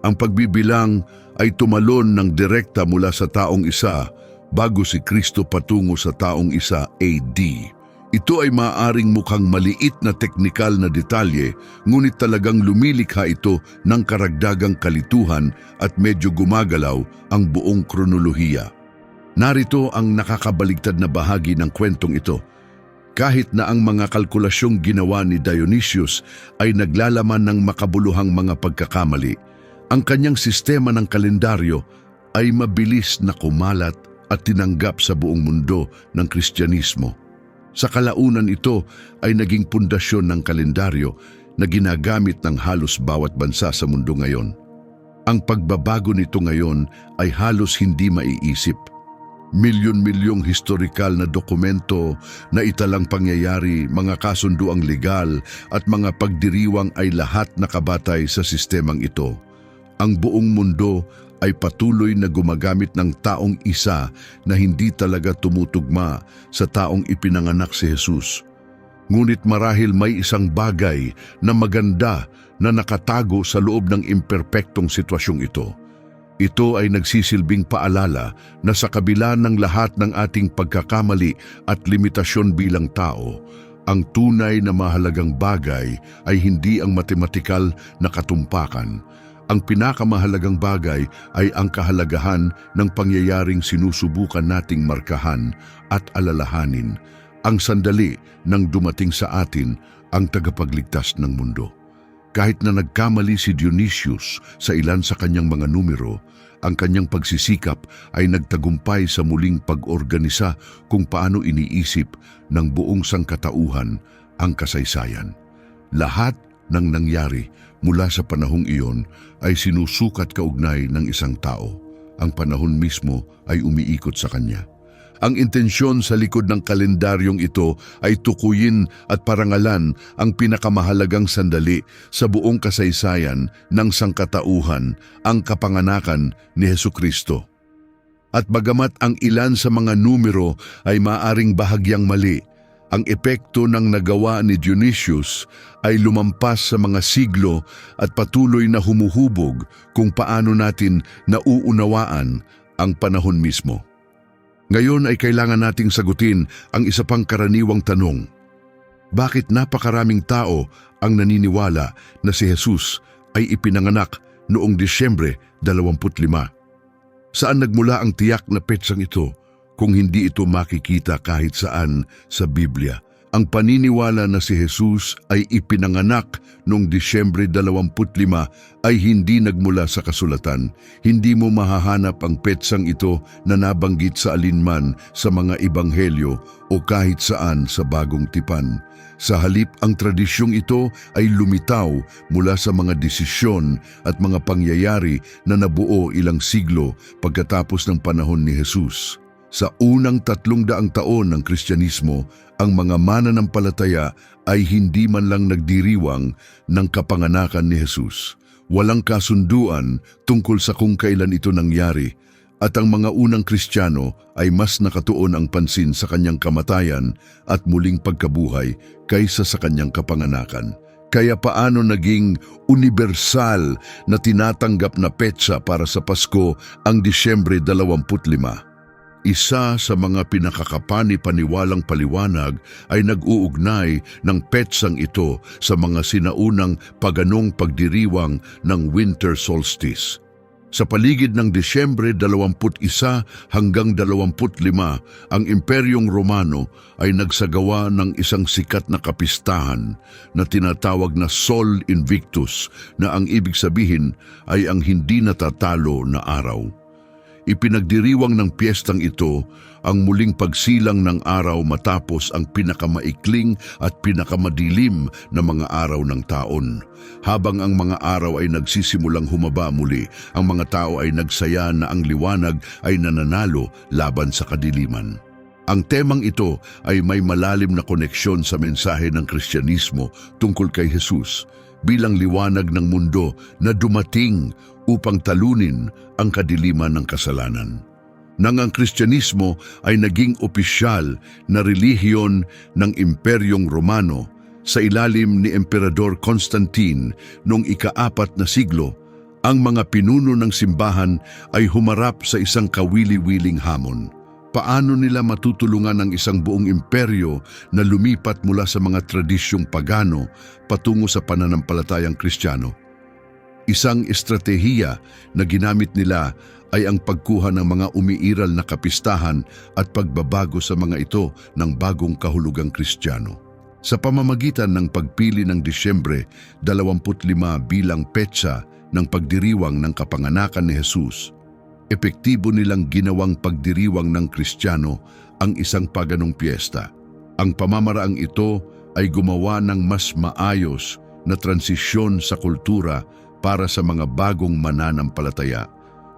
Ang pagbibilang ay tumalon ng direkta mula sa taong isa bago si Kristo patungo sa taong isa AD. Ito ay maaaring mukhang maliit na teknikal na detalye, ngunit talagang lumilikha ito ng karagdagang kalituhan at medyo gumagalaw ang buong kronolohiya. Narito ang nakakabaligtad na bahagi ng kwentong ito. Kahit na ang mga kalkulasyong ginawa ni Dionysius ay naglalaman ng makabuluhang mga pagkakamali, ang kanyang sistema ng kalendaryo ay mabilis na kumalat at tinanggap sa buong mundo ng Kristyanismo. Sa kalaunan ito ay naging pundasyon ng kalendaryo na ginagamit ng halos bawat bansa sa mundo ngayon. Ang pagbabago nito ngayon ay halos hindi maiisip. Milyon-milyong historikal na dokumento na italang pangyayari, mga kasunduang legal at mga pagdiriwang ay lahat nakabatay sa sistemang ito. Ang buong mundo ay patuloy na gumagamit ng taong isa na hindi talaga tumutugma sa taong ipinanganak si Jesus. Ngunit marahil may isang bagay na maganda na nakatago sa loob ng imperpektong sitwasyong ito. Ito ay nagsisilbing paalala na sa kabila ng lahat ng ating pagkakamali at limitasyon bilang tao, ang tunay na mahalagang bagay ay hindi ang matematikal na katumpakan. Ang pinakamahalagang bagay ay ang kahalagahan ng pangyayaring sinusubukan nating markahan at alalahanin, ang sandali nang dumating sa atin ang tagapagligtas ng mundo. Kahit na nagkamali si Dionysius sa ilan sa kanyang mga numero, ang kanyang pagsisikap ay nagtagumpay sa muling pag-organisa kung paano iniisip ng buong sangkatauhan ang kasaysayan. Lahat ng nangyari mula sa panahong iyon ay sinusukat kaugnay ng isang tao. Ang panahon mismo ay umiikot sa kanya. Ang intensyon sa likod ng kalendaryong ito ay tukuyin at parangalan ang pinakamahalagang sandali sa buong kasaysayan ng sangkatauhan, ang kapanganakan ni Hesukristo. At bagamat ang ilan sa mga numero ay maaring bahagyang mali, ang epekto ng nagawa ni Dionysius ay lumampas sa mga siglo at patuloy na humuhubog kung paano natin nauunawaan ang panahon mismo. Ngayon ay kailangan nating sagutin ang isa pang karaniwang tanong. Bakit napakaraming tao ang naniniwala na si Jesus ay ipinanganak noong Disyembre 25? Saan nagmula ang tiyak na petsang ito? Kung hindi ito makikita kahit saan sa Biblia. Ang paniniwala na si Jesus ay ipinanganak noong Disyembre 25 ay hindi nagmula sa kasulatan. Hindi mo mahahanap ang petsang ito na nabanggit sa alinman sa mga ebanghelyo o kahit saan sa Bagong Tipan. Sa halip, ang tradisyong ito ay lumitaw mula sa mga desisyon at mga pangyayari na nabuo ilang siglo pagkatapos ng panahon ni Jesus. Sa unang 300 taon ng Kristyanismo, ang mga mananampalataya ay hindi man lang nagdiriwang ng kapanganakan ni Jesus. Walang kasunduan tungkol sa kung kailan ito nangyari, at ang mga unang Kristiyano ay mas nakatuon ang pansin sa kanyang kamatayan at muling pagkabuhay kaysa sa kanyang kapanganakan. Kaya paano naging universal na tinatanggap na petsa para sa Pasko ang Disyembre 25? Isa sa mga pinakakapani-paniwalang paliwanag ay nag-uugnay ng petsang ito sa mga sinaunang paganong pagdiriwang ng winter solstice. Sa paligid ng Disyembre 21 hanggang 25, ang Imperyong Romano ay nagsagawa ng isang sikat na kapistahan na tinatawag na Sol Invictus, na ang ibig sabihin ay ang hindi natatalo na araw. Ipinagdiriwang ng piyestang ito ang muling pagsilang ng araw matapos ang pinakamaikling at pinakamadilim na mga araw ng taon. Habang ang mga araw ay nagsisimulang humaba muli, ang mga tao ay nagsaya na ang liwanag ay nananalo laban sa kadiliman. Ang temang ito ay may malalim na koneksyon sa mensahe ng Kristyanismo tungkol kay Jesus bilang liwanag ng mundo na dumating upang talunin ang kadiliman ng kasalanan. nang ang Kristyanismo ay naging opisyal na relihiyon ng Imperyong Romano sa ilalim ni Emperador Constantine noong ika-4 na siglo, ang mga pinuno ng simbahan ay humarap sa isang kawili-wiling hamon. Paano nila matutulungan ang isang buong imperyo na lumipat mula sa mga tradisyong pagano patungo sa pananampalatayang Kristiyano? Isang estratehiya na ginamit nila ay ang pagkuha ng mga umiiral na kapistahan at pagbabago sa mga ito ng bagong kahulugang Kristiyano. Sa pamamagitan ng pagpili ng Disyembre 25 bilang petsa ng pagdiriwang ng kapanganakan ni Jesus, epektibo nilang ginawang pagdiriwang ng Kristiyano ang isang paganong piyesta. Ang pamamaraang ito ay gumawa ng mas maayos na transisyon sa kultura para sa mga bagong mananampalataya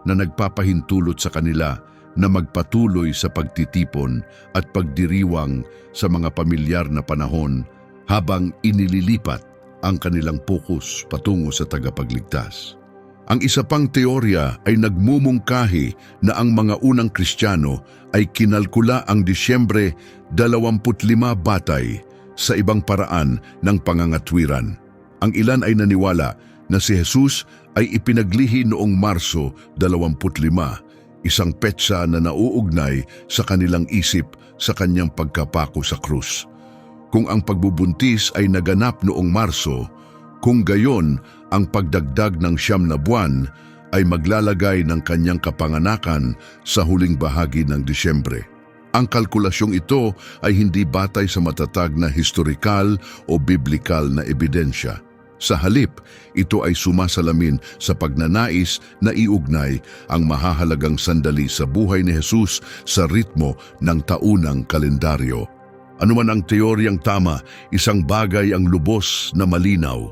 na nagpapahintulot sa kanila na magpatuloy sa pagtitipon at pagdiriwang sa mga pamilyar na panahon habang inililipat ang kanilang pokus patungo sa tagapagligtas. Ang isa pang teorya ay nagmumungkahi na ang mga unang Kristiyano ay kinalkula ang Disyembre 25 batay sa ibang paraan ng pangangatwiran. Ang ilan ay naniwala na si Jesus ay ipinaglihi noong Marso 25, isang petsa na nauugnay sa kanilang isip sa kanyang pagkapako sa krus. Kung ang pagbubuntis ay naganap noong Marso, kung gayon ang pagdagdag ng 9 na buwan ay maglalagay ng kanyang kapanganakan sa huling bahagi ng Disyembre. Ang kalkulasyong ito ay hindi batay sa matatag na historikal o biblikal na ebidensya. Sa halip, ito ay sumasalamin sa pagnanais na iugnay ang mahahalagang sandali sa buhay ni Jesus sa ritmo ng taunang kalendaryo. Ano man ang teoryang tama, isang bagay ang lubos na malinaw.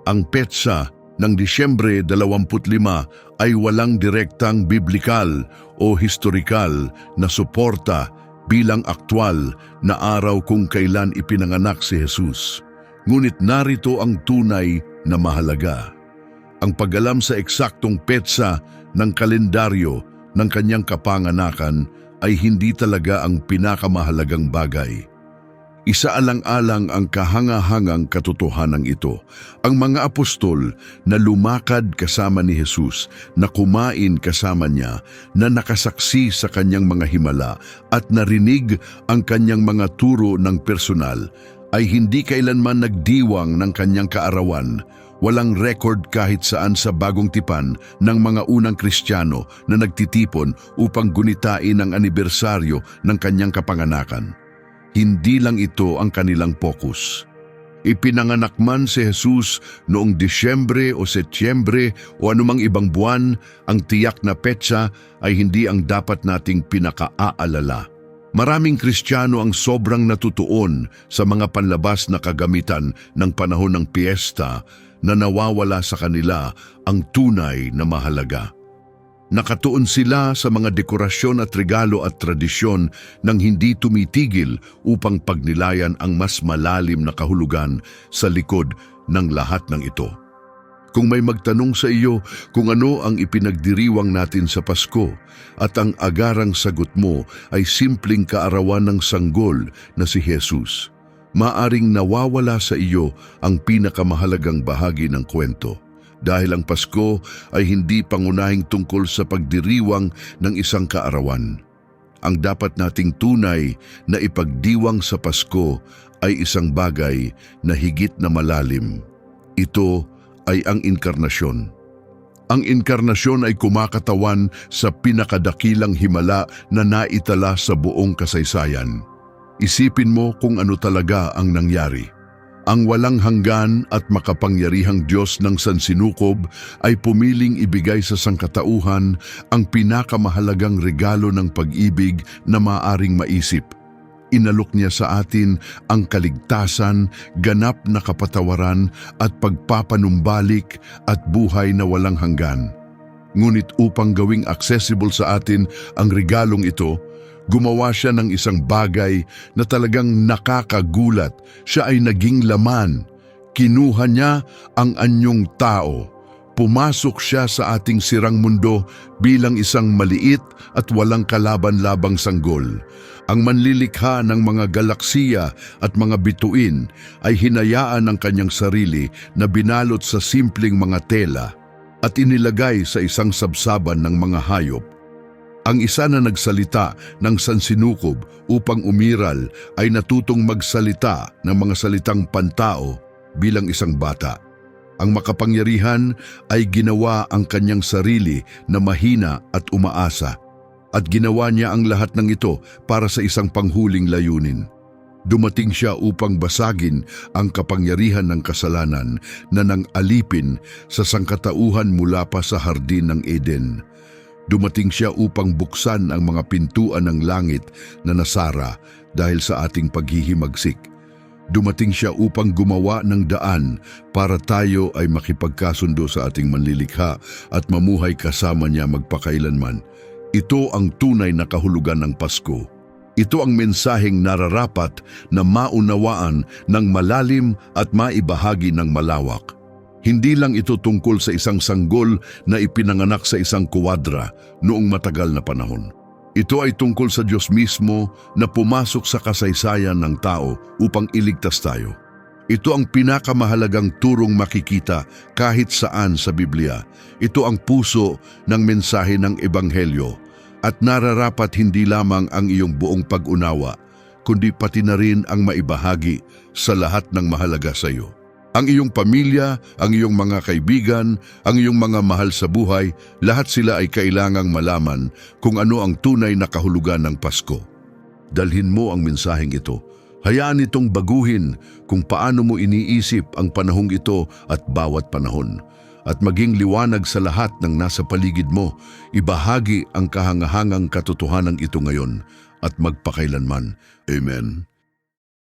Ang petsa ng Disyembre 25 ay walang direktang biblikal o historikal na suporta bilang aktwal na araw kung kailan ipinanganak si Jesus. Ngunit narito ang tunay na mahalaga. Ang pag-alam sa eksaktong petsa ng kalendaryo ng kanyang kapanganakan ay hindi talaga ang pinakamahalagang bagay. Isaalang-alang ang kahangahangang katotohanan ito. Ang mga apostol na lumakad kasama ni Jesus, na kumain kasama niya, na nakasaksi sa kanyang mga himala at narinig ang kanyang mga turo ng personal, ay hindi kailanman nagdiwang ng kanyang kaarawan. Walang record kahit saan sa bagong tipan ng mga unang Kristiyano na nagtitipon upang gunitain ang anibersaryo ng kanyang kapanganakan. Hindi lang ito ang kanilang pokus. Ipinanganak man si Jesus noong Disyembre o Setyembre o anumang ibang buwan, ang tiyak na petsa ay hindi ang dapat nating pinakaaalala. Maraming Kristiyano ang sobrang natutuon sa mga panlabas na kagamitan ng panahon ng piyesta na nawawala sa kanila ang tunay na mahalaga. Nakatuon sila sa mga dekorasyon at regalo at tradisyon nang hindi tumitigil upang pagnilayan ang mas malalim na kahulugan sa likod ng lahat ng ito. Kung may magtanong sa iyo kung ano ang ipinagdiriwang natin sa Pasko at ang agarang sagot mo ay simpleng kaarawan ng sanggol na si Jesus, maaring nawawala sa iyo ang pinakamahalagang bahagi ng kwento. Dahil ang Pasko ay hindi pangunahing tungkol sa pagdiriwang ng isang kaarawan. Ang dapat nating tunay na ipagdiwang sa Pasko ay isang bagay na higit na malalim. Ito ay ang inkarnasyon. Ang inkarnasyon ay kumakatawan sa pinakadakilang himala na naitala sa buong kasaysayan. Isipin mo kung ano talaga ang nangyari. Ang walang hanggan at makapangyarihang Diyos ng sansinukob ay pumiling ibigay sa sangkatauhan ang pinakamahalagang regalo ng pag-ibig na maaring maisip. Inalok niya sa atin ang kaligtasan, ganap na kapatawaran at pagpapanumbalik at buhay na walang hanggan. Ngunit upang gawing accessible sa atin ang regalong ito, gumawa siya ng isang bagay na talagang nakakagulat. Siya ay naging laman. Kinuha niya ang anyong tao. pumasok siya sa ating sirang mundo bilang isang maliit at walang kalaban-labang sanggol. Ang manlilikha ng mga galaksiya at mga bituin ay hinayaan ng kanyang sarili na binalot sa simpleng mga tela at inilagay sa isang sabsaban ng mga hayop. Ang isa na nagsalita ng sansinukob upang umiral ay natutong magsalita ng mga salitang pantao bilang isang bata. Ang makapangyarihan ay ginawa ang kanyang sarili na mahina at umaasa, at ginawa niya ang lahat ng ito para sa isang panghuling layunin. Dumating siya upang basagin ang kapangyarihan ng kasalanan na nang alipin sa sangkatauhan mula pa sa hardin ng Eden. Dumating siya upang buksan ang mga pintuan ng langit na nasara dahil sa ating paghihimagsik. Dumating siya upang gumawa ng daan para tayo ay makipagkasundo sa ating manlilikha at mamuhay kasama niya magpakailanman. Ito ang tunay na kahulugan ng Pasko. Ito ang mensaheng nararapat na maunawaan ng malalim at maibahagi ng malawak. Hindi lang ito tungkol sa isang sanggol na ipinanganak sa isang kuwadra noong matagal na panahon. Ito ay tungkol sa Diyos mismo na pumasok sa kasaysayan ng tao upang iligtas tayo. Ito ang pinakamahalagang turong makikita kahit saan sa Biblia. Ito ang puso ng mensahe ng Ebanghelyo at nararapat hindi lamang ang iyong buong pag-unawa, kundi pati na rin ang maibahagi sa lahat ng mahalaga sa iyo. Ang iyong pamilya, ang iyong mga kaibigan, ang iyong mga mahal sa buhay, lahat sila ay kailangang malaman kung ano ang tunay na kahulugan ng Pasko. Dalhin mo ang mensaheng ito. Hayaan itong baguhin kung paano mo iniisip ang panahong ito at bawat panahon. At maging liwanag sa lahat ng nasa paligid mo, ibahagi ang kahangahangang katotohanan ito ngayon at magpakailanman. Amen.